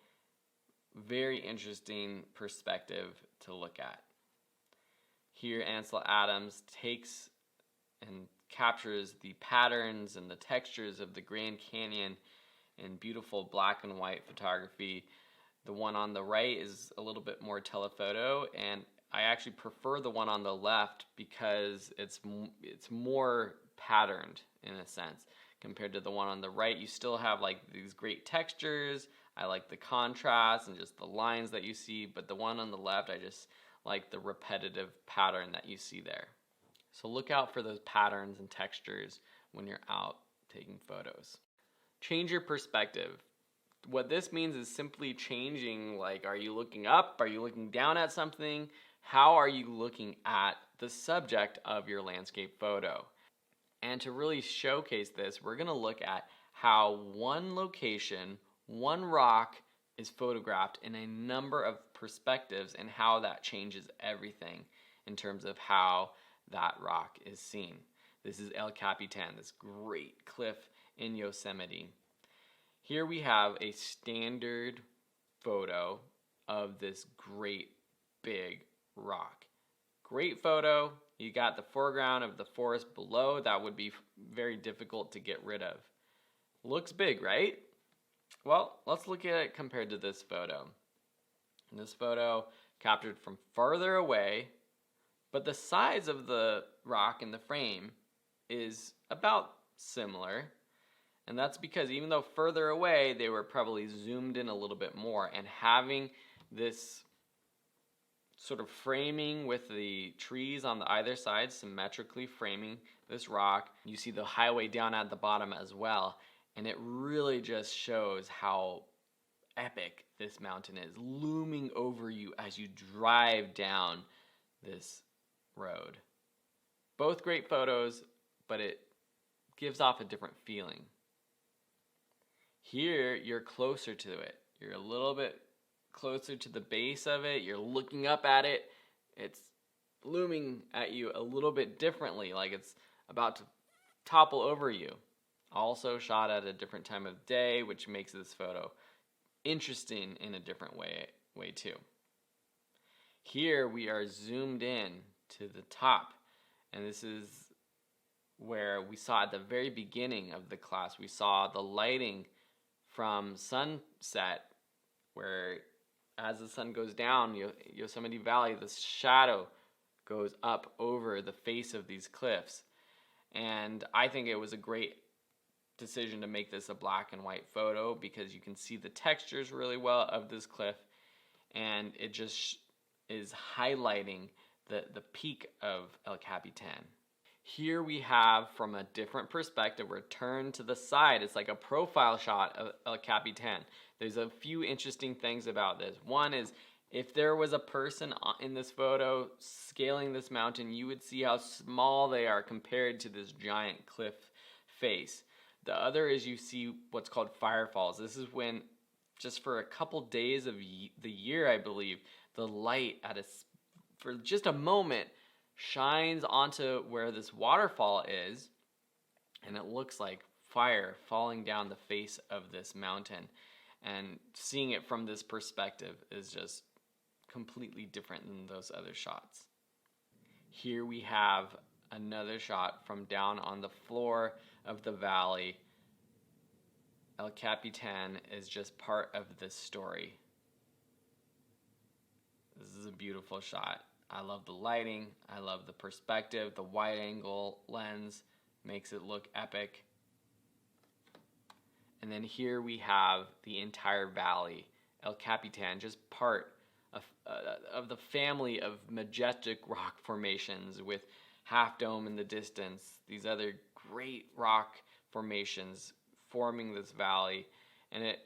A: Very interesting perspective to look at. Here Ansel Adams takes and captures the patterns and the textures of the Grand Canyon in beautiful black and white photography. The one on the right is a little bit more telephoto, and I actually prefer the one on the left because it's more patterned in a sense compared to the one on the right. You still have like these great textures. I like the contrast and just the lines that you see, but the one on the left, I just like the repetitive pattern that you see there. So look out for those patterns and textures when you're out taking photos. Change your perspective. What this means is simply changing, like, are you looking up? Are you looking down at something? How are you looking at the subject of your landscape photo? And to really showcase this, we're going to look at how one location, one rock is photographed in a number of perspectives and how that changes everything in terms of how that rock is seen. This is El Capitan, this great cliff in Yosemite. Here we have a standard photo of this great big rock. Great photo. You got the foreground of the forest below. That would be very difficult to get rid of. Looks big, right? Well, let's look at it compared to this photo. This photo captured from farther away, but the size of the rock in the frame is about similar. And that's because even though further away, they were probably zoomed in a little bit more. And having this sort of framing with the trees on the either side, symmetrically framing this rock, you see the highway down at the bottom as well. And it really just shows how epic this mountain is, looming over you as you drive down this road. Both great photos, but it gives off a different feeling. Here, you're closer to it. You're a little bit closer to the base of it. You're looking up at it. It's looming at you a little bit differently, like it's about to topple over you. Also shot at a different time of day, which makes this photo interesting in a different way too. Here we are zoomed in to the top, and this is where we saw at the very beginning of the class, we saw the lighting from sunset, where as the sun goes down, Yosemite Valley, the shadow goes up over the face of these cliffs. And I think it was a great decision to make this a black and white photo because you can see the textures really well of this cliff, and it just is highlighting the peak of El Capitan. Here we have, from a different perspective, we're turned to the side. It's like a profile shot of El Capitan. There's a few interesting things about this. One is, if there was a person in this photo scaling this mountain, you would see how small they are compared to this giant cliff face. The other is you see what's called firefalls. This is when, just for a couple days of the year, I believe, the light for just a moment shines onto where this waterfall is, and it looks like fire falling down the face of this mountain. And seeing it from this perspective is just completely different than those other shots. Here we have another shot from down on the floor of the valley. El Capitan is just part of this story. This is a beautiful shot. I love the lighting. I love the perspective. The wide angle lens makes it look epic. And then here we have the entire valley. El Capitan, just part of the family of majestic rock formations with Half Dome in the distance, these other great rock formations forming this valley. And it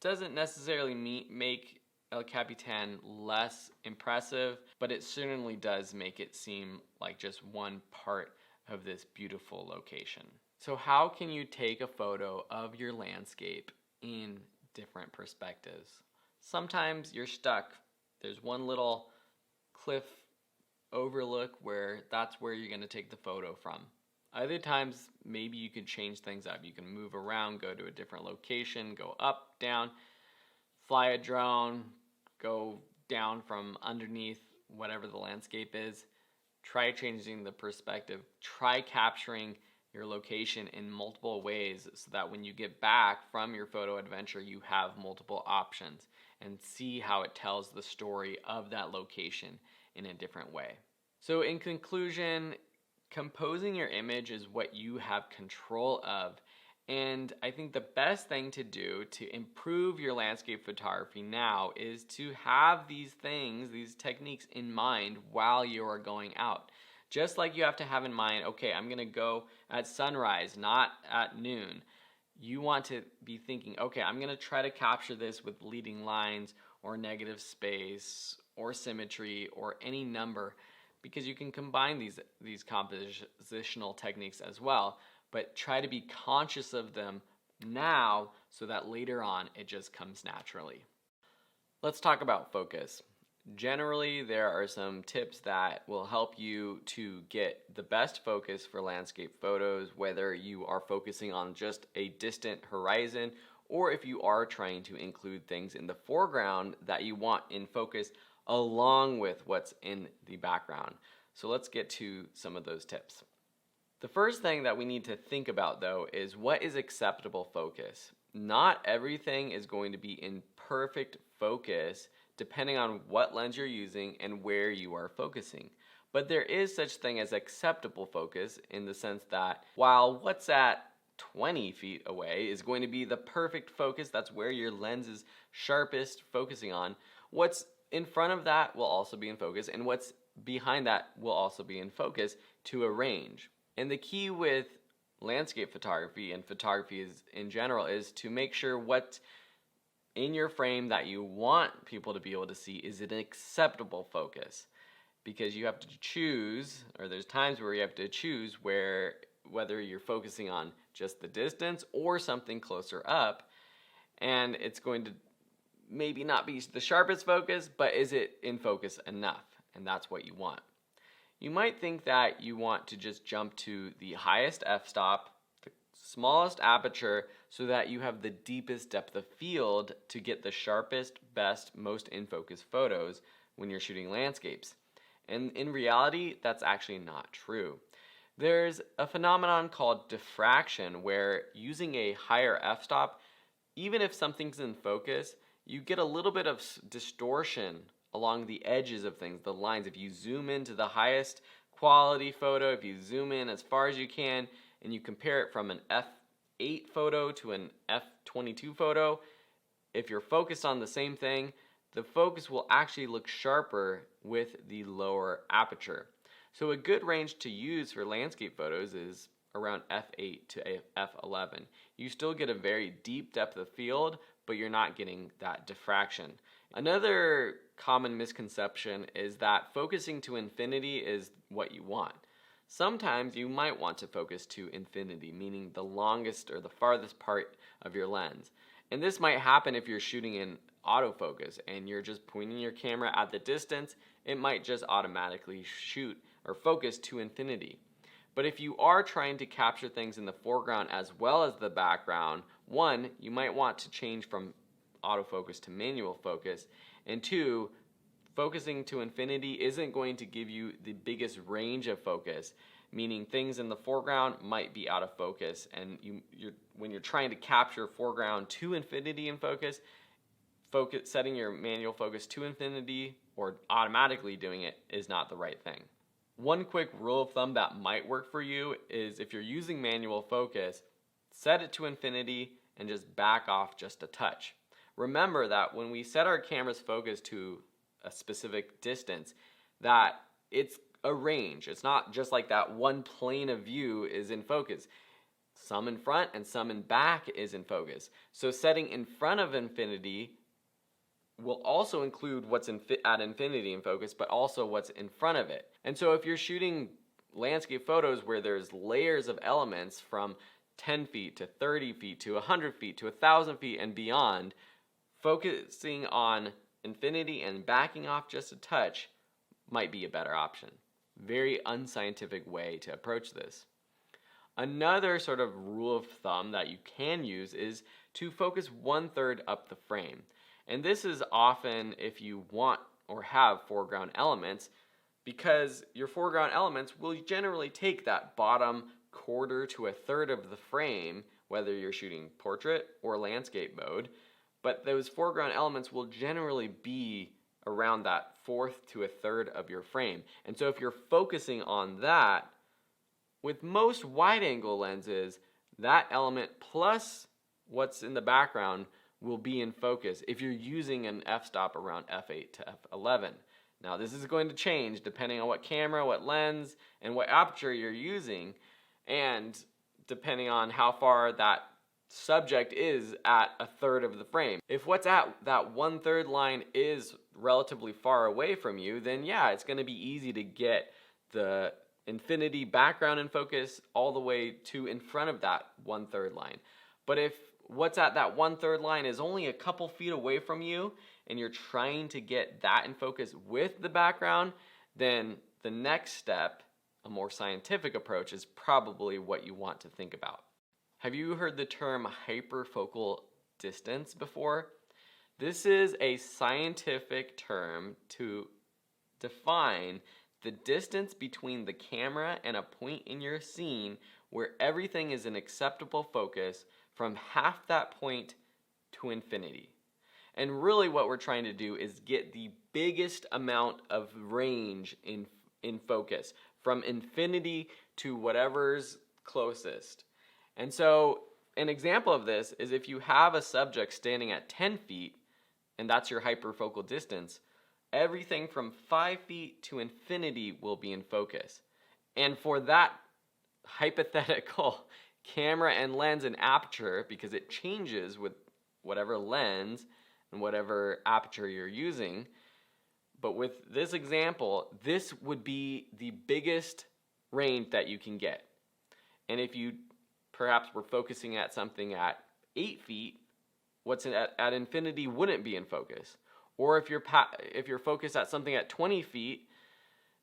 A: doesn't necessarily make El Capitan less impressive, but it certainly does make it seem like just one part of this beautiful location. So how can you take a photo of your landscape in different perspectives? Sometimes you're stuck. There's one little cliff overlook where that's where you're going to take the photo from. Other times, maybe you could change things up. You can move around, go to a different location, go up, down, fly a drone, go down from underneath whatever the landscape is. Try changing the perspective. Try capturing your location in multiple ways so that when you get back from your photo adventure, you have multiple options, and see how it tells the story of that location in a different way. So in conclusion, composing your image is what you have control of. And I think the best thing to do to improve your landscape photography now is to have these things, these techniques in mind while you are going out. Just like you have to have in mind, okay, I'm going to go at sunrise, not at noon. You want to be thinking, okay, I'm going to try to capture this with leading lines or negative space or symmetry or any number, because you can combine these compositional techniques as well, but try to be conscious of them now so that later on it just comes naturally. Let's talk about focus. Generally, there are some tips that will help you to get the best focus for landscape photos, whether you are focusing on just a distant horizon or if you are trying to include things in the foreground that you want in focus along with what's in the background. So let's get to some of those tips. The first thing that we need to think about, though, is what is acceptable focus. Not everything is going to be in perfect focus depending on what lens you're using and where you are focusing. But there is such thing as acceptable focus in the sense that while what's at 20 feet away is going to be the perfect focus, that's where your lens is sharpest focusing on, what's in front of that will also be in focus, and what's behind that will also be in focus to a range. And the key with landscape photography and photography in general is to make sure what in your frame that you want people to be able to see is an acceptable focus, because you have to choose, or there's times where you have to choose whether you're focusing on just the distance or something closer up, and it's going to maybe not be the sharpest focus, but is it in focus enough? And that's what you want. You might think that you want to just jump to the highest f-stop, the smallest aperture, so that you have the deepest depth of field to get the sharpest, best, most in-focus photos when you're shooting landscapes. And in reality, that's actually not true. There's a phenomenon called diffraction where using a higher f-stop, even if something's in focus, you get a little bit of distortion along the edges of things, the lines. If you zoom into the highest quality photo, if you zoom in as far as you can, and you compare it from an f8 photo to an f22 photo, if you're focused on the same thing, the focus will actually look sharper with the lower aperture. So a good range to use for landscape photos is around f8 to f11. You still get a very deep depth of field, but you're not getting that diffraction. Another common misconception is that focusing to infinity is what you want. Sometimes you might want to focus to infinity, meaning the longest or the farthest part of your lens. And this might happen if you're shooting in autofocus and you're just pointing your camera at the distance, it might just automatically shoot or focus to infinity. But if you are trying to capture things in the foreground as well as the background, one, you might want to change from autofocus to manual focus, and two, focusing to infinity isn't going to give you the biggest range of focus, meaning things in the foreground might be out of focus, and when you're trying to capture foreground to infinity in focus, setting your manual focus to infinity or automatically doing it is not the right thing. One quick rule of thumb that might work for you is if you're using manual focus, set it to infinity and just back off just a touch. remember that when we set our camera's focus to a specific distance, that it's a range. It's not just like that one plane of view is in focus. Some in front and some in back is in focus. So setting in front of infinity will also include what's at infinity in focus, but also what's in front of it. And so if you're shooting landscape photos where there's layers of elements from 10 feet to 30 feet to 100 feet to 1,000 feet and beyond, focusing on infinity and backing off just a touch might be a better option. Very unscientific way to approach this. Another sort of rule of thumb that you can use is to focus 1/3 up the frame. And this is often if you want or have foreground elements, because your foreground elements will generally take that bottom quarter to a third of the frame, whether you're shooting portrait or landscape mode, but those foreground elements will generally be around that fourth to a third of your frame. And so if you're focusing on that, with most wide-angle lenses, that element plus what's in the background will be in focus if you're using an f-stop around f8 to f11. Now this is going to change depending on what camera, what lens, and what aperture you're using, and depending on how far that subject is at a third of the frame. If what's at that 1/3 line is relatively far away from you, then yeah, it's going to be easy to get the infinity background in focus all the way to in front of that 1/3 line. But if what's at that 1/3 line is only a couple feet away from you and you're trying to get that in focus with the background, then the next step, a more scientific approach, is probably what you want to think about. Have you heard the term hyperfocal distance before? This is a scientific term to define the distance between the camera and a point in your scene where everything is in acceptable focus from half that point to infinity. And really what we're trying to do is get the biggest amount of range in focus, from infinity to whatever's closest. And so an example of this is if you have a subject standing at 10 feet, and that's your hyperfocal distance, everything from 5 feet to infinity will be in focus. And for that hypothetical camera and lens and aperture, because it changes with whatever lens and whatever aperture you're using, but with this example, this would be the biggest range that you can get. And if you perhaps were focusing at something at 8 feet, what's at infinity wouldn't be in focus. Or if you're focused at something at 20 feet,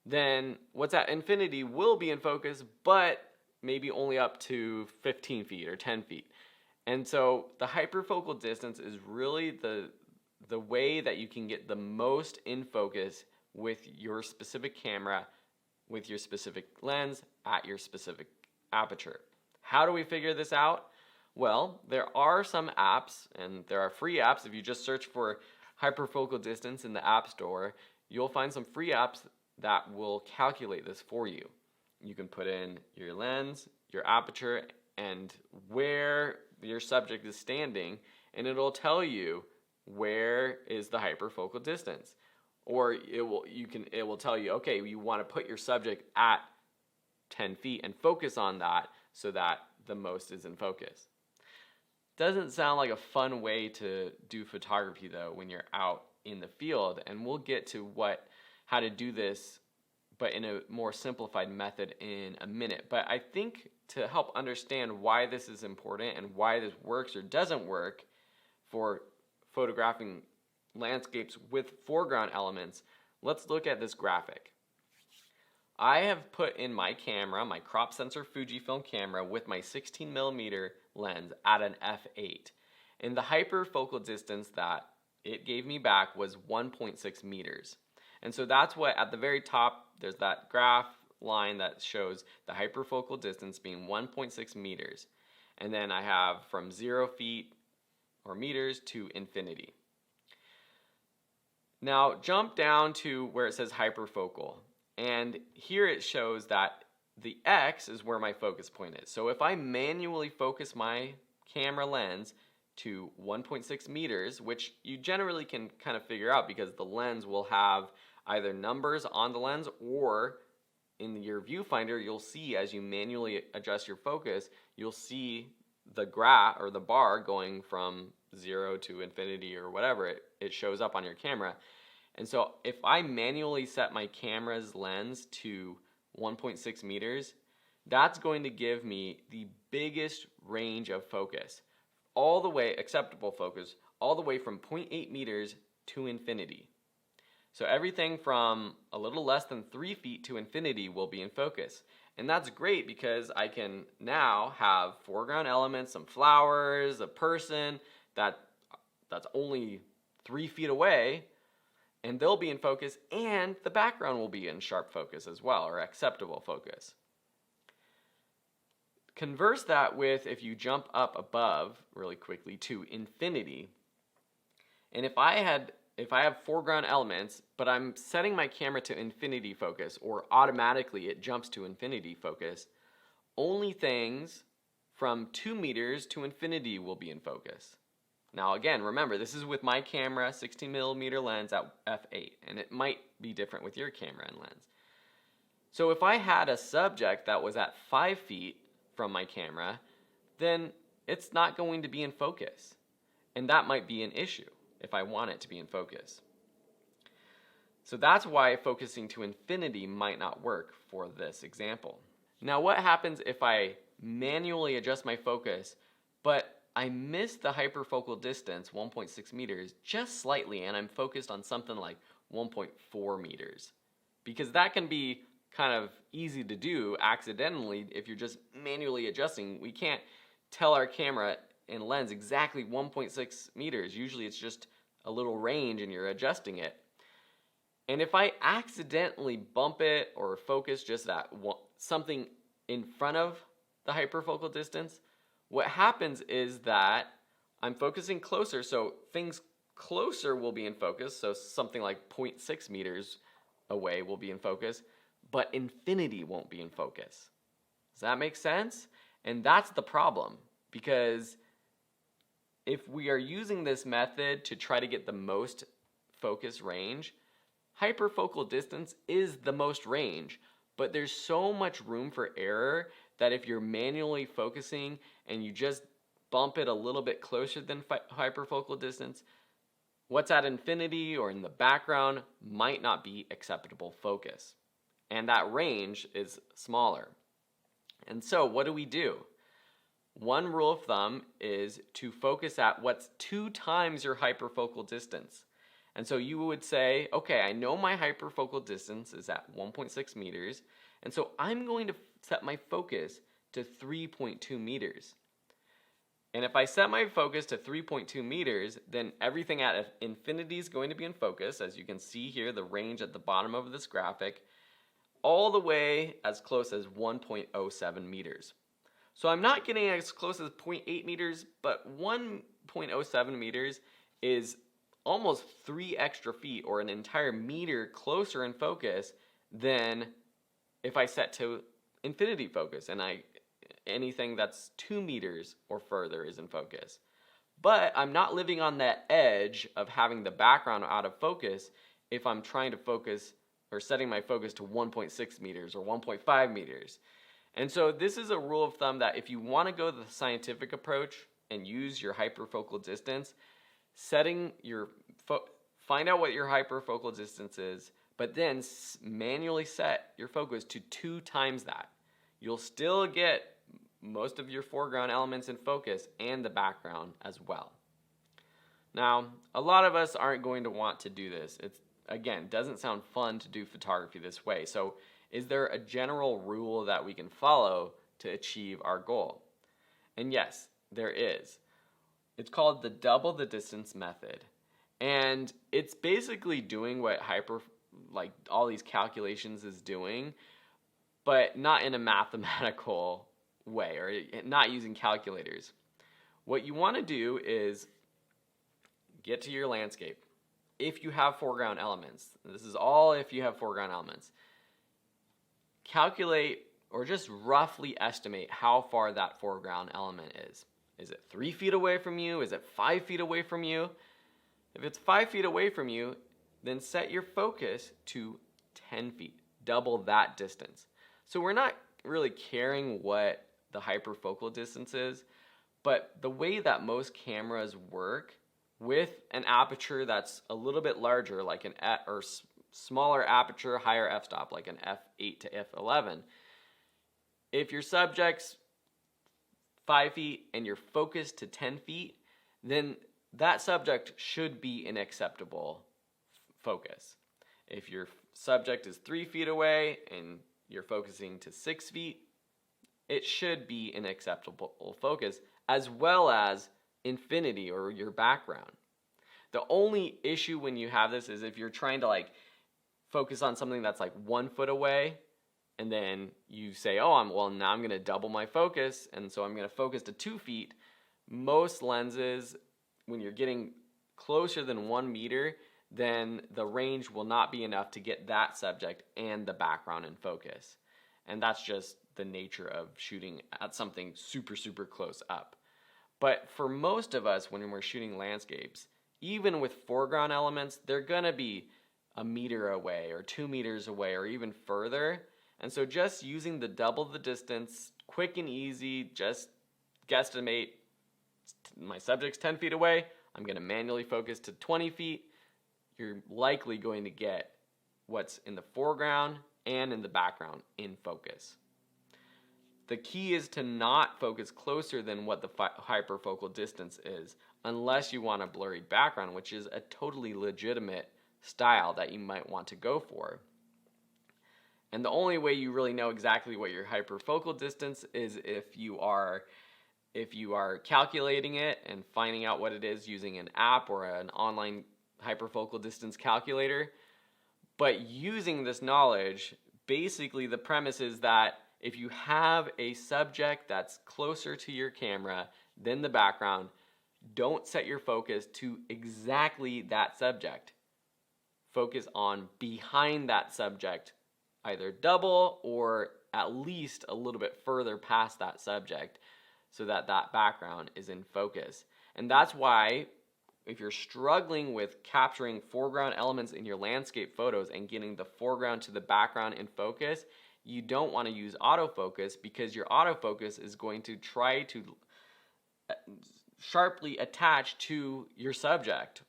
A: then what's at infinity will be in focus, but maybe only up to 15 feet or 10 feet. And so the hyperfocal distance is really the way that you can get the most in focus with your specific camera, with your specific lens, at your specific aperture. How do we figure this out? Well, there are some apps, and there are free apps. If you just search for hyperfocal distance in the App Store, you'll find some free apps that will calculate this for you. You can put in your lens, your aperture, and where your subject is standing, and it'll tell you where is the hyperfocal distance. Or it will tell you, okay, you want to put your subject at 10 feet and focus on that so that the most is in focus. Doesn't sound like a fun way to do photography though when you're out in the field, and we'll get to how to do this but in a more simplified method in a minute. But I think to help understand why this is important and why this works or doesn't work for photographing landscapes with foreground elements, let's look at this graphic. I have put in my camera, my crop sensor Fujifilm camera with my 16mm lens at an f8. And the hyperfocal distance that it gave me back was 1.6 meters. And so that's what, at the very top, there's that graph line that shows the hyperfocal distance being 1.6 meters. And then I have from 0 feet or meters to infinity. Now jump down to where it says hyperfocal. And here it shows that the X is where my focus point is. So if I manually focus my camera lens to 1.6 meters, which you generally can kind of figure out because the lens will have either numbers on the lens, or in your viewfinder you'll see, as you manually adjust your focus, you'll see the graph or the bar going from 0 to infinity or whatever it shows up on your camera. And so if I manually set my camera's lens to 1.6 meters, that's going to give me the biggest range of focus, all the way, acceptable focus, all the way from 0.8 meters to infinity. So everything from a little less than 3 feet to infinity will be in focus. And that's great because I can now have foreground elements, some flowers, a person that's only 3 feet away, and they'll be in focus, and the background will be in sharp focus as well, or acceptable focus. Converse that with if you jump up above really quickly to infinity, and if I have foreground elements, but I'm setting my camera to infinity focus, or automatically it jumps to infinity focus, only things from 2 meters to infinity will be in focus. Now again, remember, this is with my camera 16mm lens at f8, and it might be different with your camera and lens. So if I had a subject that was at 5 feet from my camera, then it's not going to be in focus. And that might be an issue if I want it to be in focus. So that's why focusing to infinity might not work for this example. Now what happens if I manually adjust my focus, but I miss the hyperfocal distance, 1.6 meters, just slightly, and I'm focused on something like 1.4 meters? Because that can be kind of easy to do accidentally if you're just manually adjusting. We can't tell our camera and lens exactly 1.6 meters. Usually it's just a little range and you're adjusting it. And if I accidentally bump it or focus just at something in front of the hyperfocal distance, what happens is that I'm focusing closer, so things closer will be in focus, so something like 0.6 meters away will be in focus, but infinity won't be in focus. Does that make sense? And that's the problem, because if we are using this method to try to get the most focus range, hyperfocal distance is the most range, but there's so much room for error that if you're manually focusing and you just bump it a little bit closer than hyperfocal distance, what's at infinity or in the background might not be acceptable focus. And that range is smaller. And so what do? One rule of thumb is to focus at what's 2 times your hyperfocal distance. And so you would say, okay, I know my hyperfocal distance is at 1.6 meters, and so I'm going to set my focus to 3.2 meters. And if I set my focus to 3.2 meters, then everything at infinity is going to be in focus, as you can see here, the range at the bottom of this graphic, all the way as close as 1.07 meters. So I'm not getting as close as 0.8 meters, but 1.07 meters is almost 3 extra feet, or an entire meter closer in focus than if I set to infinity focus and anything that's 2 meters or further is in focus. But I'm not living on that edge of having the background out of focus if I'm trying to focus or setting my focus to 1.6 meters or 1.5 meters. And so this is a rule of thumb that if you want to go the scientific approach and use your hyperfocal distance, find out what your hyperfocal distance is, but then manually set your focus to 2 times that. You'll still get most of your foreground elements in focus and the background as well. Now, a lot of us aren't going to want to do this. Again, doesn't sound fun to do photography this way. So is there a general rule that we can follow to achieve our goal? And yes, there is. It's called the double the distance method. And it's basically doing what all these calculations is doing, but not in a mathematical way, or not using calculators. What you want to do is get to your landscape. If you have foreground elements, this is all if you have foreground elements, calculate or just roughly estimate how far that foreground element is. Is it 3 feet away from you? Is it 5 feet away from you? If it's 5 feet away from you, then set your focus to 10 feet, double that distance. So we're not really caring what the hyperfocal distance is, but the way that most cameras work with an aperture that's a little bit larger, like an smaller aperture, higher f-stop, like an f8 to f11, if your subject's 5 feet and you're focused to 10 feet, then that subject should be an acceptable focus. If your subject is 3 feet away and you're focusing to 6 feet, it should be an acceptable focus, as well as infinity or your background. The only issue when you have this is if you're trying to like focus on something that's like 1 foot away, and then you say, oh, now I'm going to double my focus, and so I'm going to focus to 2 feet. Most lenses, when you're getting closer than 1 meter, then the range will not be enough to get that subject and the background in focus. And that's just the nature of shooting at something super, super close up. But for most of us, when we're shooting landscapes, even with foreground elements, they're going to be a meter away or 2 meters away or even further. And so just using the double the distance, quick and easy, just guesstimate my subject's 10 feet away, I'm going to manually focus to 20 feet. You're likely going to get what's in the foreground and in the background in focus. The key is to not focus closer than what the hyperfocal distance is, unless you want a blurry background, which is a totally legitimate style that you might want to go for. And the only way you really know exactly what your hyperfocal distance is if you are calculating it and finding out what it is using an app or an online hyperfocal distance calculator. But using this knowledge, basically the premise is that if you have a subject that's closer to your camera than the background, don't set your focus to exactly that subject. Focus on behind that subject, either double or at least a little bit further past that subject so that that background is in focus. And that's why if you're struggling with capturing foreground elements in your landscape photos and getting the foreground to the background in focus, you don't want to use autofocus, because your autofocus is going to try to sharply attach to your subject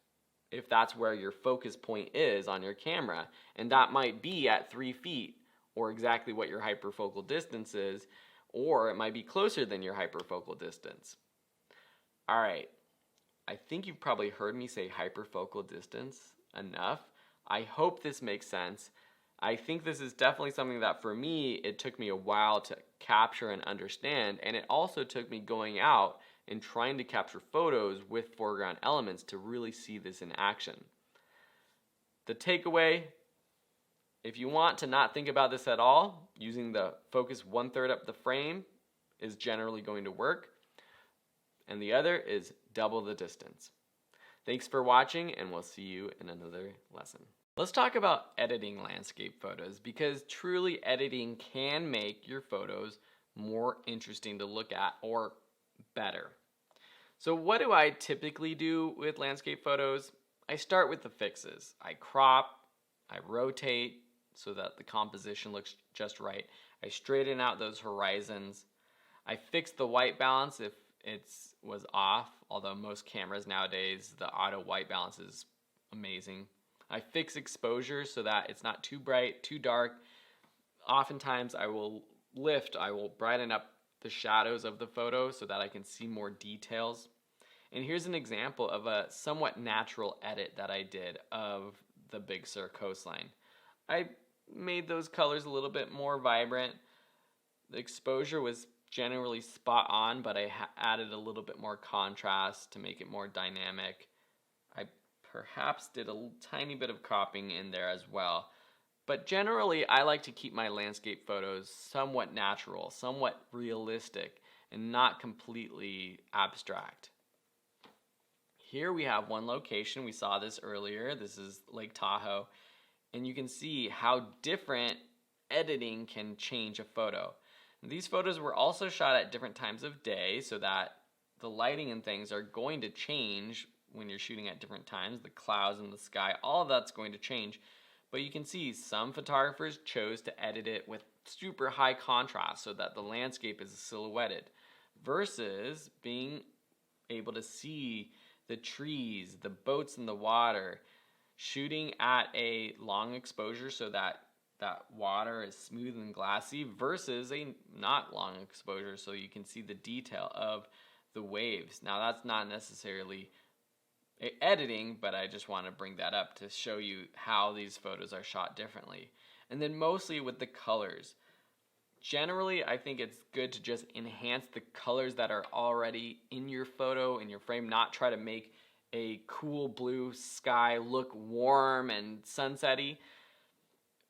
A: if that's where your focus point is on your camera. And that might be at 3 feet, or exactly what your hyperfocal distance is, or it might be closer than your hyperfocal distance. All right, I think you've probably heard me say hyperfocal distance enough. I hope this makes sense. I think this is definitely something that for me, it took me a while to capture and understand, and it also took me going out and trying to capture photos with foreground elements to really see this in action. The takeaway, if you want to not think about this at all, using the focus 1/3 up the frame is generally going to work, and the other is double the distance. Thanks for watching, and we'll see you in another lesson. Let's talk about editing landscape photos, because truly editing can make your photos more interesting to look at or better. So what do I typically do with landscape photos? I start with the fixes. I crop, I rotate so that the composition looks just right. I straighten out those horizons. I fix the white balance if it was off, although most cameras nowadays, the auto white balance is amazing. I fix exposure so that it's not too bright, too dark. Oftentimes I will brighten up the shadows of the photo so that I can see more details. And here's an example of a somewhat natural edit that I did of the Big Sur coastline. I made those colors a little bit more vibrant. The exposure was generally spot on, but I added a little bit more contrast to make it more dynamic. I perhaps did a tiny bit of cropping in there as well. But generally, I like to keep my landscape photos somewhat natural, somewhat realistic, and not completely abstract. Here we have one location. We saw this earlier. This is Lake Tahoe. And you can see how different editing can change a photo. And these photos were also shot at different times of day so that the lighting and things are going to change when you're shooting at different times. The clouds in the sky, all of that's going to change. But you can see some photographers chose to edit it with super high contrast so that the landscape is silhouetted, versus being able to see the trees, the boats in the water, shooting at a long exposure so that that water is smooth and glassy, versus a not long exposure so you can see the detail of the waves. Now that's not necessarily editing, but I just want to bring that up to show you how these photos are shot differently. And then mostly with the colors. Generally, I think it's good to just enhance the colors that are already in your photo, in your frame, not try to make a cool blue sky look warm and sunsetty.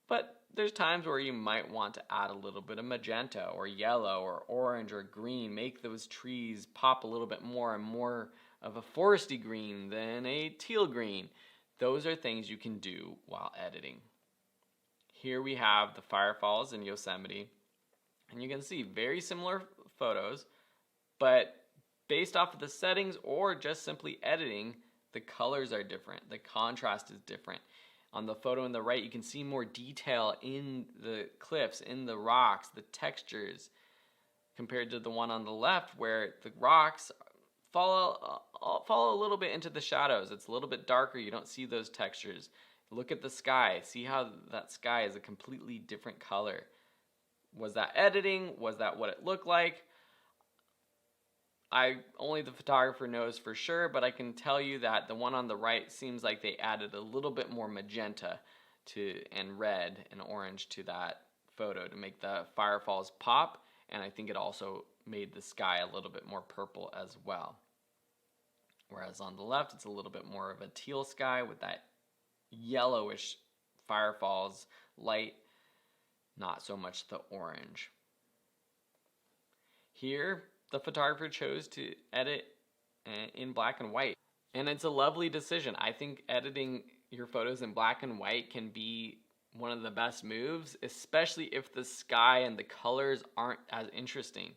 A: But there's times where you might want to add a little bit of magenta or yellow or orange or green, make those trees pop a little bit more and more of a foresty green than a teal green. Those are things you can do while editing. Here we have the firefalls in Yosemite, and you can see very similar photos, but based off of the settings or just simply editing, the colors are different, the contrast is different. On the photo on the right, you can see more detail in the cliffs, in the rocks, the textures, compared to the one on the left where the rocks fall a little bit into the shadows. It's a little bit darker, you don't see those textures. Look at the sky, see how that sky is a completely different color. Was that editing? Was that what it looked like? Only the photographer knows for sure, but I can tell you that the one on the right seems like they added a little bit more magenta and red and orange to that photo to make the firefalls pop, and I think it also made the sky a little bit more purple as well. Whereas on the left, it's a little bit more of a teal sky with that yellowish firefalls light, not so much the orange. Here, the photographer chose to edit in black and white, and it's a lovely decision. I think editing your photos in black and white can be one of the best moves, especially if the sky and the colors aren't as interesting.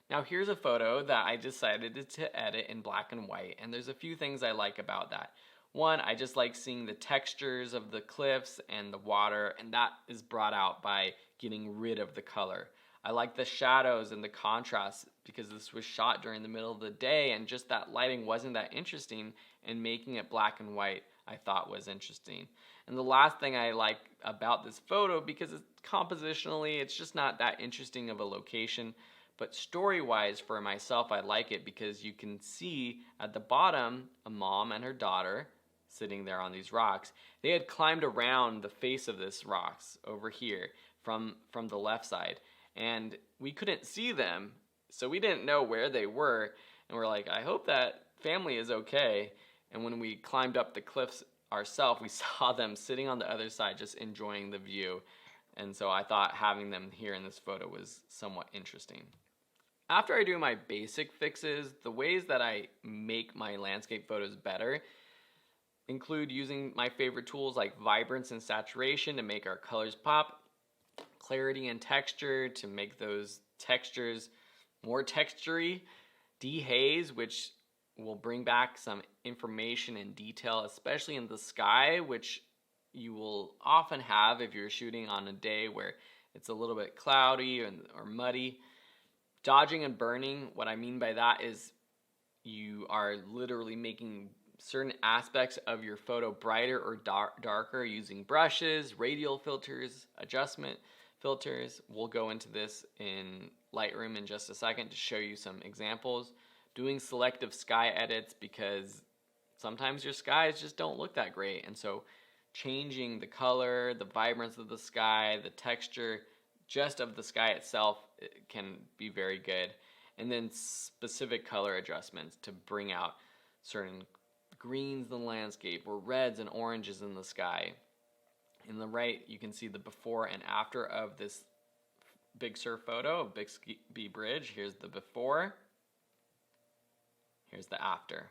A: Now here's a photo that I decided to edit in black and white, and there's a few things I like about that. One, I just like seeing the textures of the cliffs and the water, and that is brought out by getting rid of the color. I like the shadows and the contrast because this was shot during the middle of the day and just that lighting wasn't that interesting, and making it black and white I thought was interesting. And the last thing I like about this photo, because compositionally it's just not that interesting of a location, but story-wise for myself I like it because you can see at the bottom a mom and her daughter sitting there on these rocks. They had climbed around the face of this rocks over here from the left side, and we couldn't see them, so we didn't know where they were, and we're like, I hope that family is okay. And when we climbed up the cliffs ourselves, we saw them sitting on the other side just enjoying the view, and so I thought having them here in this photo was somewhat interesting. After I do my basic fixes, the ways that I make my landscape photos better include using my favorite tools like vibrance and saturation to make our colors pop, clarity and texture to make those textures more textury, dehaze, which will bring back some information and detail, especially in the sky, which you will often have if you're shooting on a day where it's a little bit cloudy or muddy. Dodging and burning, what I mean by that is you are literally making certain aspects of your photo brighter or darker using brushes, radial filters, adjustment filters. We'll go into this in Lightroom in just a second to show you some examples. Doing selective sky edits because sometimes your skies just don't look that great, and so changing the color, the vibrance of the sky, the texture just of the sky itself can be very good. And then specific color adjustments to bring out certain greens in the landscape or reds and oranges in the sky. In the right, you can see the before and after of this Big Sur photo of Bixby Bridge. Here's the before. Here's the after.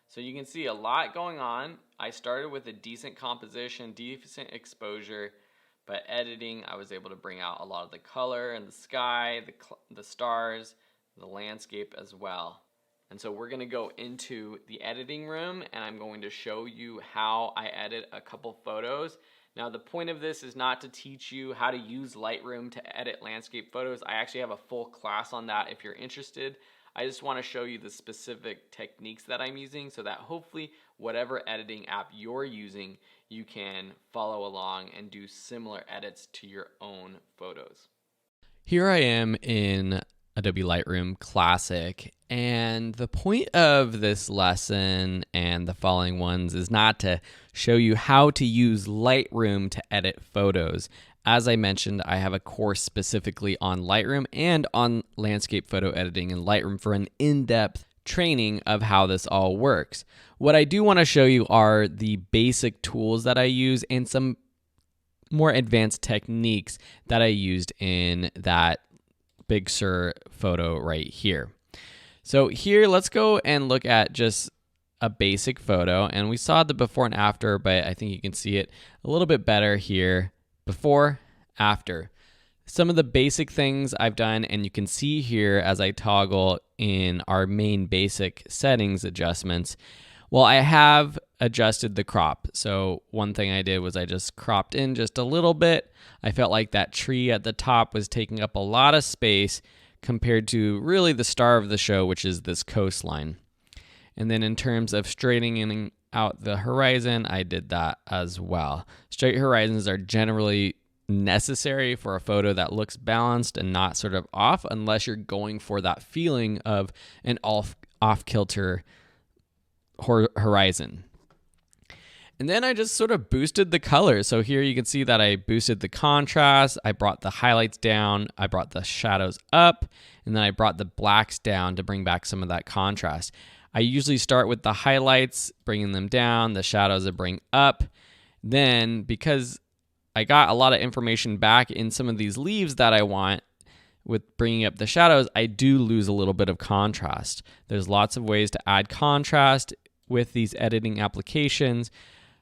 A: So you can see a lot going on. I started with a decent composition, decent exposure, but editing, I was able to bring out a lot of the color and the sky, the stars, the landscape as well. And so we're going to go into the editing room and I'm going to show you how I edit a couple photos. Now the point of this is not to teach you how to use Lightroom to edit landscape photos. I actually have a full class on that if you're interested. I just want to show you the specific techniques that I'm using so that hopefully whatever editing app you're using, you can follow along and do similar edits to your own photos. Here I am in Adobe Lightroom Classic, and the point of this lesson and the following ones is not to show you how to use Lightroom to edit photos. As I mentioned, I have a course specifically on Lightroom and on landscape photo editing in Lightroom for an in-depth training of how this all works. What I do want to show you are the basic tools that I use and some more advanced techniques that I used in that Big Sur photo right here. So here, let's go and look at just a basic photo, and we saw the before and after, but I think you can see it a little bit better here. Before, after. Some of the basic things I've done, and you can see here as I toggle in our main basic settings adjustments, well, I have adjusted the crop. So one thing I did was I just cropped in just a little bit. I felt like that tree at the top was taking up a lot of space compared to really the star of the show, which is this coastline. And then in terms of straightening out the horizon, I did that as well. Straight horizons are generally necessary for a photo that looks balanced and not sort of off, unless you're going for that feeling of an off-kilter horizon. And then I just sort of boosted the colors. So here you can see that I boosted the contrast, I brought the highlights down, I brought the shadows up, and then I brought the blacks down to bring back some of that contrast. I usually start with the highlights, bringing them down, the shadows I bring up. Then, because I got a lot of information back in some of these leaves that I want, with bringing up the shadows, I do lose a little bit of contrast. There's lots of ways to add contrast with these editing applications.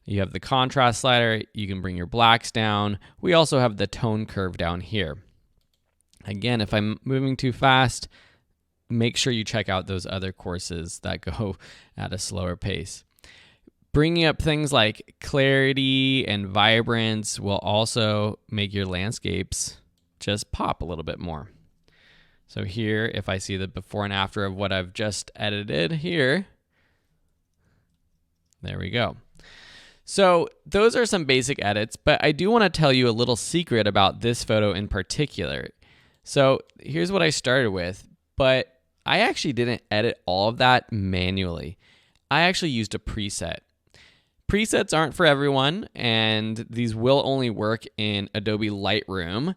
A: You have the contrast slider, you can bring your blacks down. We also have the tone curve down here. Again, if I'm moving too fast, make sure you check out those other courses that go at a slower pace. Bringing up things like clarity and vibrance will also make your landscapes just pop a little bit more. So here, if I see the before and after of what I've just edited here, there we go. So those are some basic edits, but I do want to tell you a little secret about this photo in particular. So here's what I started with, but I actually didn't edit all of that manually. I actually used a preset. Presets aren't for everyone, and these will only work in Adobe Lightroom,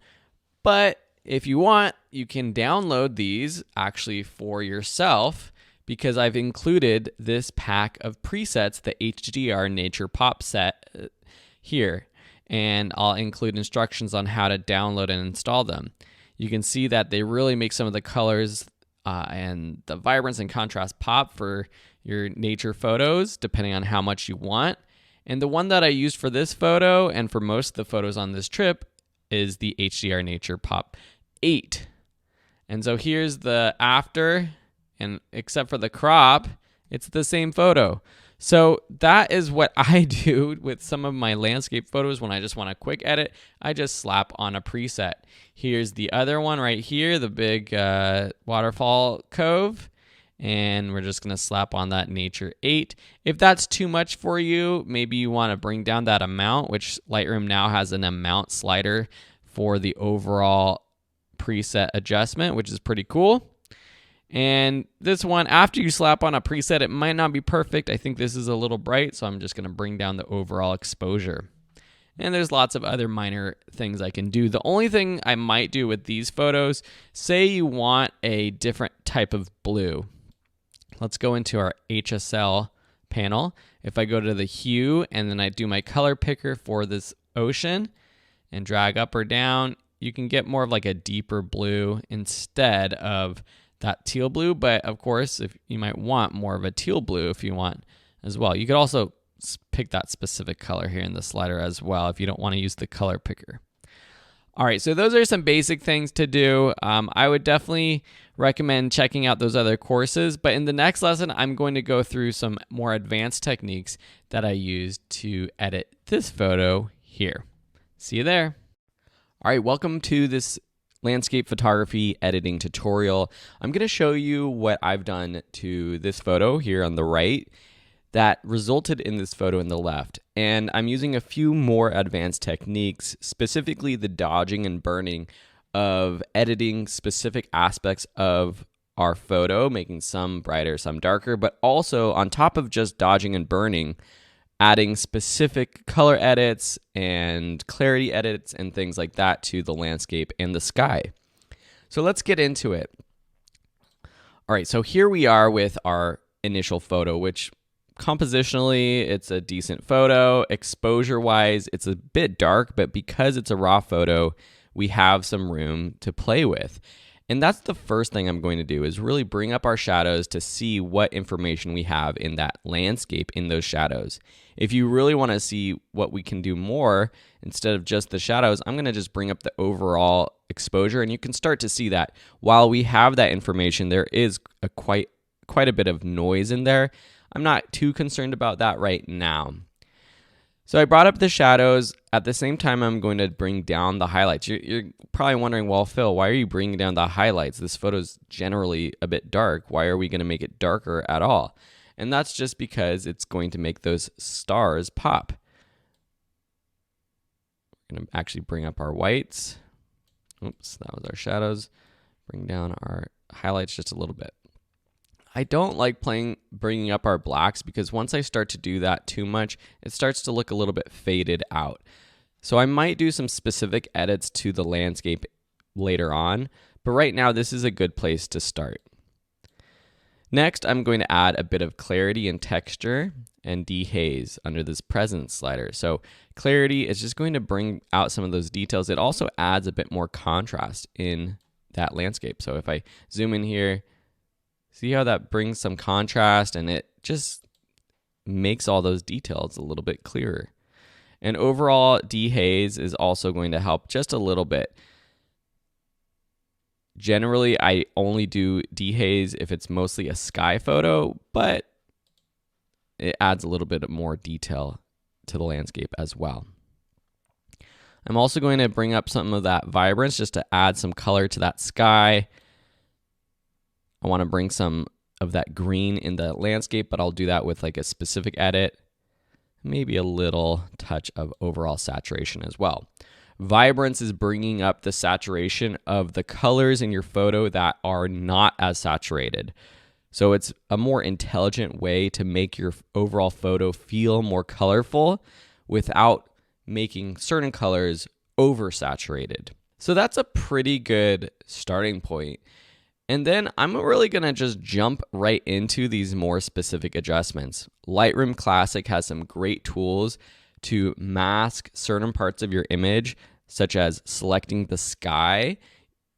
A: but if you want, you can download these actually for yourself, because I've included this pack of presets, the HDR Nature Pop set here, and I'll include instructions on how to download and install them. You can see that they really make some of the colors and the vibrance and contrast pop for your nature photos, depending on how much you want. And the one that I used for this photo and for most of the photos on this trip is the HDR Nature Pop 8. And so here's the after, and except for the crop, it's the same photo. So that is what I do with some of my landscape photos when I just want a quick edit. I just slap on a preset. Here's the other one right here, the big waterfall cove. And we're just going to slap on that Nature 8. If that's too much for you, maybe you want to bring down that amount, which Lightroom now has an amount slider for the overall preset adjustment, which is pretty cool. And this one, after you slap on a preset, it might not be perfect. I think this is a little bright, so I'm just going to bring down the overall exposure. And there's lots of other minor things I can do. The only thing I might do with these photos, say you want a different type of blue. Let's go into our HSL panel. If I go to the hue and then I do my color picker for this ocean and drag up or down, you can get more of like a deeper blue instead of that teal blue. But of course, if you might want more of a teal blue if you want as well. You could also pick that specific color here in the slider as well if you don't want to use the color picker. All right, so those are some basic things to do. I would definitely recommend checking out those other courses. But in the next lesson, I'm going to go through some more advanced techniques that I used to edit this photo here. See you there. All right, welcome to this landscape photography editing tutorial. I'm going to show you what I've done to this photo here on the right that resulted in this photo on the left. And I'm using a few more advanced techniques, specifically the dodging and burning of editing specific aspects of our photo, making some brighter, some darker, but also on top of just dodging and burning, adding specific color edits and clarity edits and things like that to the landscape and the sky. So let's get into it. All right, so here we are with our initial photo, which compositionally, it's a decent photo. Exposure-wise, it's a bit dark, but because it's a raw photo, we have some room to play with. And that's the first thing I'm going to do, is really bring up our shadows to see what information we have in that landscape in those shadows. If you really want to see what we can do more, instead of just the shadows, I'm going to just bring up the overall exposure, and you can start to see that while we have that information, there is quite a bit of noise in there. I'm not too concerned about that right now. So I brought up the shadows. At the same time, I'm going to bring down the highlights. You're probably wondering, well, Phil, why are you bringing down the highlights? This photo's generally a bit dark. Why are we going to make it darker at all? And that's just because it's going to make those stars pop. We're going to actually bring up our whites. Oops, that was our shadows. Bring down our highlights just a little bit. I don't like bringing up our blacks, because once I start to do that too much, it starts to look a little bit faded out. So I might do some specific edits to the landscape later on, but right now this is a good place to start. Next, I'm going to add a bit of clarity and texture and dehaze under this presence slider. So clarity is just going to bring out some of those details. It also adds a bit more contrast in that landscape. So if I zoom in here, see how that brings some contrast, and it just makes all those details a little bit clearer. And overall, dehaze is also going to help just a little bit. Generally, I only do dehaze if it's mostly a sky photo, but it adds a little bit more detail to the landscape as well. I'm also going to bring up some of that vibrance just to add some color to that sky. I want to bring some of that green in the landscape, but I'll do that with like a specific edit. Maybe a little touch of overall saturation as well. Vibrance is bringing up the saturation of the colors in your photo that are not as saturated. So it's a more intelligent way to make your overall photo feel more colorful without making certain colors oversaturated. So that's a pretty good starting point. And then I'm really going to just jump right into these more specific adjustments. Lightroom Classic has some great tools to mask certain parts of your image, such as selecting the sky.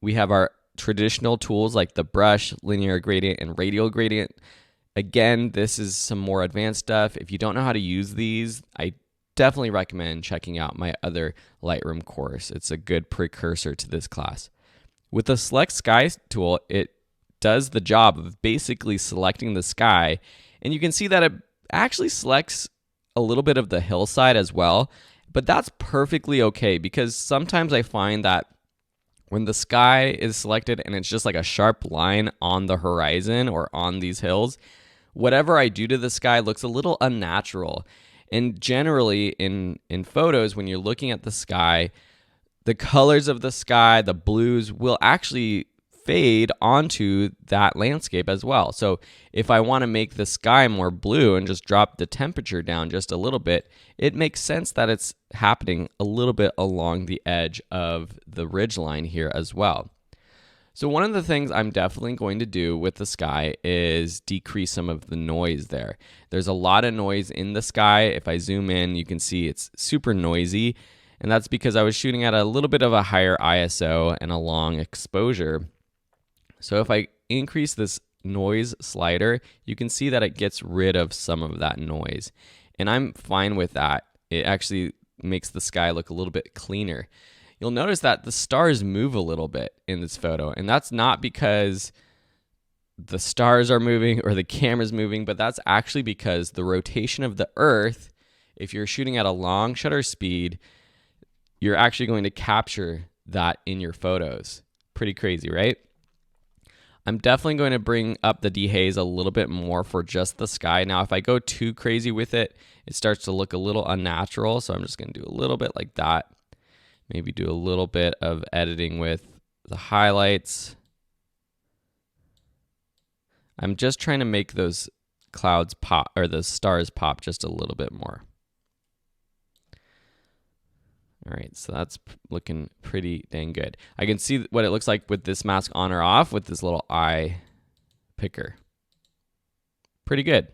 A: We have our traditional tools like the brush, linear gradient, and radial gradient. Again, this is some more advanced stuff. If you don't know how to use these, I definitely recommend checking out my other Lightroom course. It's a good precursor to this class. With the Select Sky tool, it does the job of basically selecting the sky, and you can see that it actually selects a little bit of the hillside as well, but that's perfectly okay, because sometimes I find that when the sky is selected and it's just like a sharp line on the horizon or on these hills, whatever I do to the sky looks a little unnatural. And generally in photos, when you're looking at the sky, the colors of the sky, the blues, will actually fade onto that landscape as well. So if I want to make the sky more blue and just drop the temperature down just a little bit, it makes sense that it's happening a little bit along the edge of the ridgeline here as well. So one of the things I'm definitely going to do with the sky is decrease some of the noise there. There's a lot of noise in the sky. If I zoom in, you can see it's super noisy. And that's because I was shooting at a little bit of a higher ISO and a long exposure. So if I increase this noise slider, you can see that it gets rid of some of that noise. And I'm fine with that. It actually makes the sky look a little bit cleaner. You'll notice that the stars move a little bit in this photo, and that's not because the stars are moving or the camera's moving, but that's actually because the rotation of the Earth, if you're shooting at a long shutter speed, you're actually going to capture that in your photos. Pretty crazy, right? I'm definitely going to bring up the dehaze a little bit more for just the sky. Now, if I go too crazy with it, it starts to look a little unnatural. So I'm just going to do a little bit like that. Maybe do a little bit of editing with the highlights. I'm just trying to make those clouds pop, or those stars pop just a little bit more. All right, so that's looking pretty dang good. I can see what it looks like with this mask on or off with this little eye picker. Pretty good.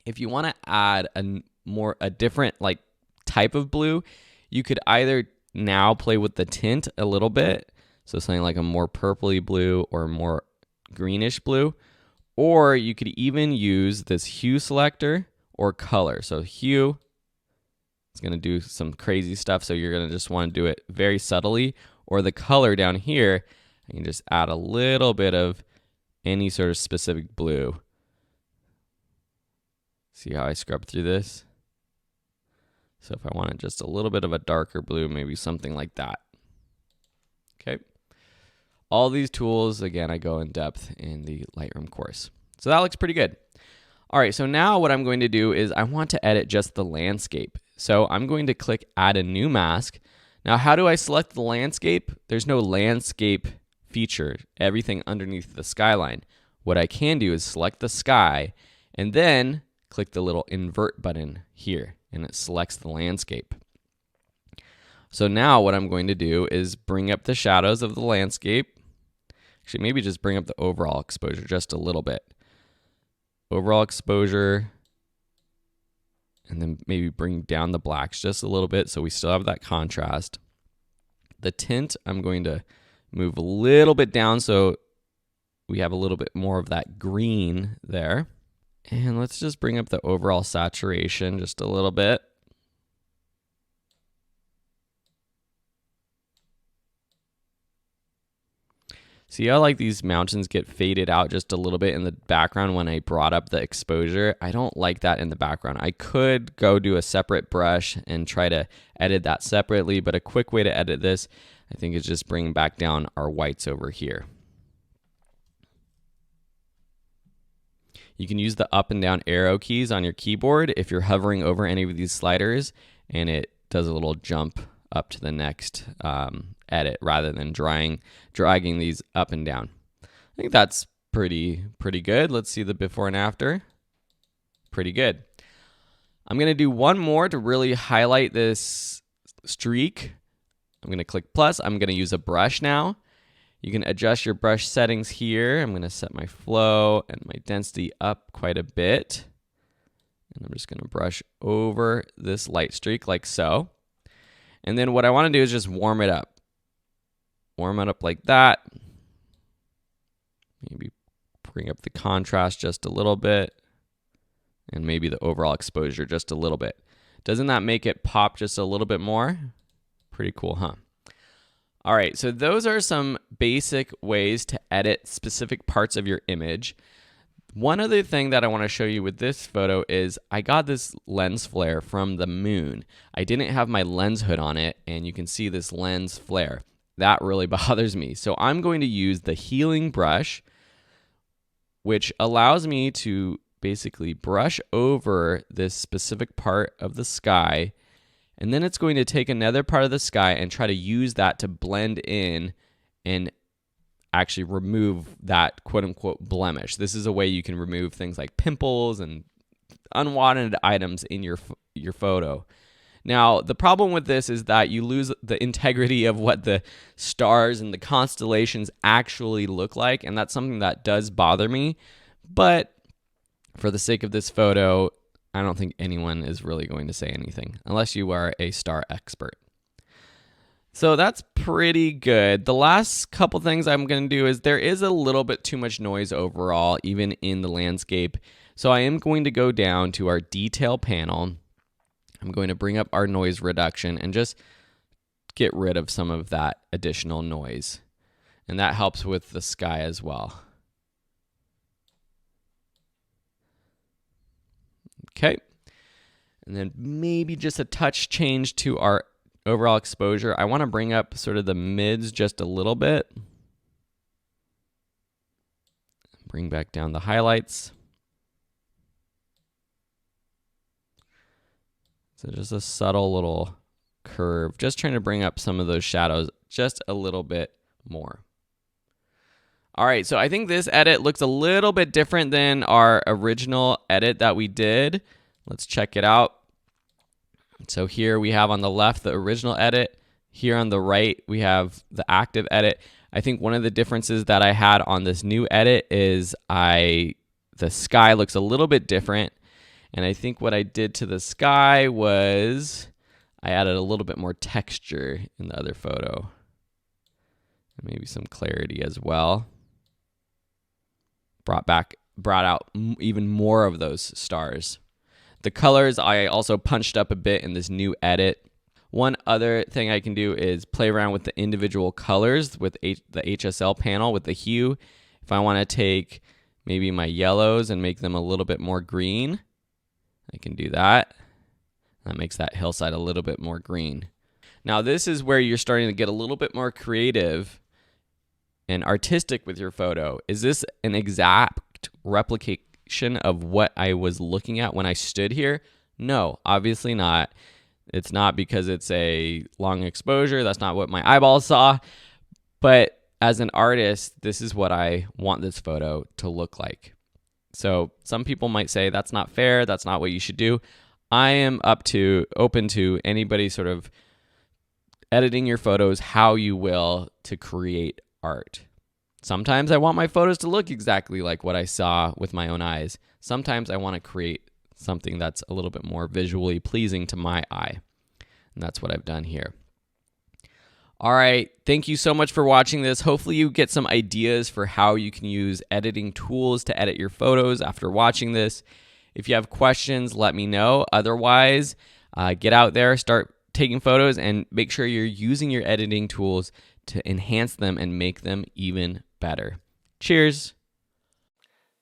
A: If you want to add a different like type of blue, you could either now play with the tint a little bit, so something like a more purpley blue or more greenish blue, or you could even use this hue selector or color. So hue, it's going to do some crazy stuff, so you're going to just want to do it very subtly. Or the color down here, I can just add a little bit of any sort of specific blue. See how I scrub through this? So if I wanted just a little bit of a darker blue, maybe something like that. Okay. All these tools, again, I go in depth in the Lightroom course. So that looks pretty good. All right, so now what I'm going to do is I want to edit just the landscape. So I'm going to click Add a New Mask. Now, how do I select the landscape? There's no landscape feature, everything underneath the skyline. What I can do is select the sky and then click the little invert button here, and it selects the landscape. So now what I'm going to do is bring up the shadows of the landscape. Actually, maybe just bring up the overall exposure just a little bit. Overall exposure, and then maybe bring down the blacks just a little bit so we still have that contrast. The tint, I'm going to move a little bit down so we have a little bit more of that green there. And let's just bring up the overall saturation just a little bit. See how like these mountains get faded out just a little bit in the background when I brought up the exposure? I don't like that in the background. I could go do a separate brush and try to edit that separately, but a quick way to edit this, I think, is just bring back down our whites over here. You can use the up and down arrow keys on your keyboard if you're hovering over any of these sliders, and it does a little jump up to the next edit rather than dragging these up and down. I think that's pretty good. Let's see the before and after. Pretty good. I'm going to do one more to really highlight this streak. I'm going to click plus. I'm going to use a brush now. You can adjust your brush settings here. I'm going to set my flow and my density up quite a bit. And I'm just going to brush over this light streak like so. And then what I want to do is just warm it up. Warm it up like that. Maybe bring up the contrast just a little bit. And maybe the overall exposure just a little bit. Doesn't that make it pop just a little bit more? Pretty cool, huh? All right, so those are some basic ways to edit specific parts of your image. One other thing that I want to show you with this photo is I got this lens flare from the moon. I didn't have my lens hood on it, and you can see this lens flare. That really bothers me. So I'm going to use the healing brush, which allows me to basically brush over this specific part of the sky, and then it's going to take another part of the sky and try to use that to blend in and actually remove that quote-unquote blemish. This is a way you can remove things like pimples and unwanted items in your photo. Now, the problem with this is that you lose the integrity of what the stars and the constellations actually look like, and that's something that does bother me. But for the sake of this photo, I don't think anyone is really going to say anything, unless you are a star expert. So that's pretty good. The last couple things I'm going to do is there is a little bit too much noise overall, even in the landscape. So I am going to go down to our detail panel. I'm going to bring up our noise reduction and just get rid of some of that additional noise. And that helps with the sky as well. Okay. And then maybe just a touch change to our overall exposure. I want to bring up sort of the mids just a little bit. Bring back down the highlights. So just a subtle little curve, just trying to bring up some of those shadows just a little bit more. All right, so I think this edit looks a little bit different than our original edit that we did. Let's check it out. So here we have on the left the original edit. Here on the right we have the active edit. I think one of the differences that I had on this new edit is the sky looks a little bit different. And I think what I did to the sky was I added a little bit more texture in the other photo. And maybe some clarity as well. Brought out even more of those stars. The colors I also punched up a bit in this new edit. One other thing I can do is play around with the individual colors with the HSL panel with the hue. If I want to take maybe my yellows and make them a little bit more green, I can do that. That makes that hillside a little bit more green. Now this is where you're starting to get a little bit more creative and artistic with your photo. Is this an exact replication of what I was looking at when I stood here? No, obviously not. It's not because it's a long exposure. That's not what my eyeballs saw. But as an artist, this is what I want this photo to look like. So some people might say that's not fair. That's not what you should do. I am open to anybody sort of editing your photos how you will to create art. Sometimes I want my photos to look exactly like what I saw with my own eyes. Sometimes I want to create something that's a little bit more visually pleasing to my eye. And that's what I've done here. All right, thank you so much for watching this. Hopefully you get some ideas for how you can use editing tools to edit your photos after watching this. If you have questions, let me know. Otherwise, get out there, start taking photos, and make sure you're using your editing tools to enhance them and make them even better. Cheers.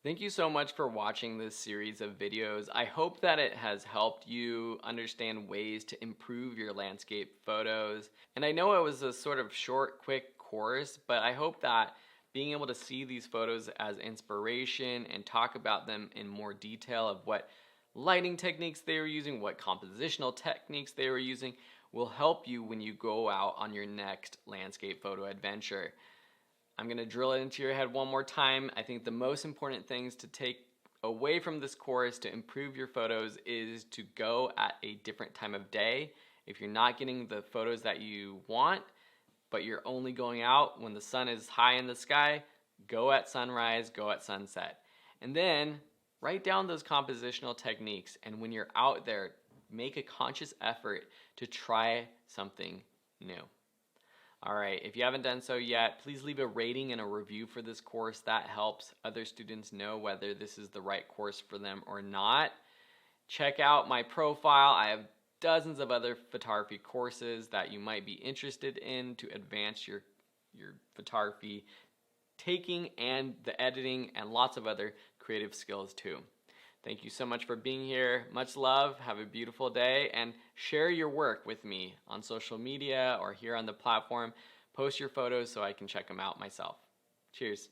A: Thank you so much for watching this series of videos. I hope that it has helped you understand ways to improve your landscape photos. And I know it was a sort of short, quick course, but I hope that being able to see these photos as inspiration and talk about them in more detail of what lighting techniques they were using, what compositional techniques they were using, will help you when you go out on your next landscape photo adventure. I'm going to drill it into your head one more time. I think the most important things to take away from this course to improve your photos is to go at a different time of day. If you're not getting the photos that you want, but you're only going out when the sun is high in the sky, go at sunrise, go at sunset. And then write down those compositional techniques, and when you're out there, make a conscious effort to try something new. All right, if you haven't done so yet, please leave a rating and a review for this course. That helps other students know whether this is the right course for them or not. Check out my profile. I have dozens of other photography courses that you might be interested in to advance your photography taking and the editing and lots of other creative skills too. Thank you so much for being here. Much love. Have a beautiful day, and share your work with me on social media or here on the platform. Post your photos so I can check them out myself. Cheers.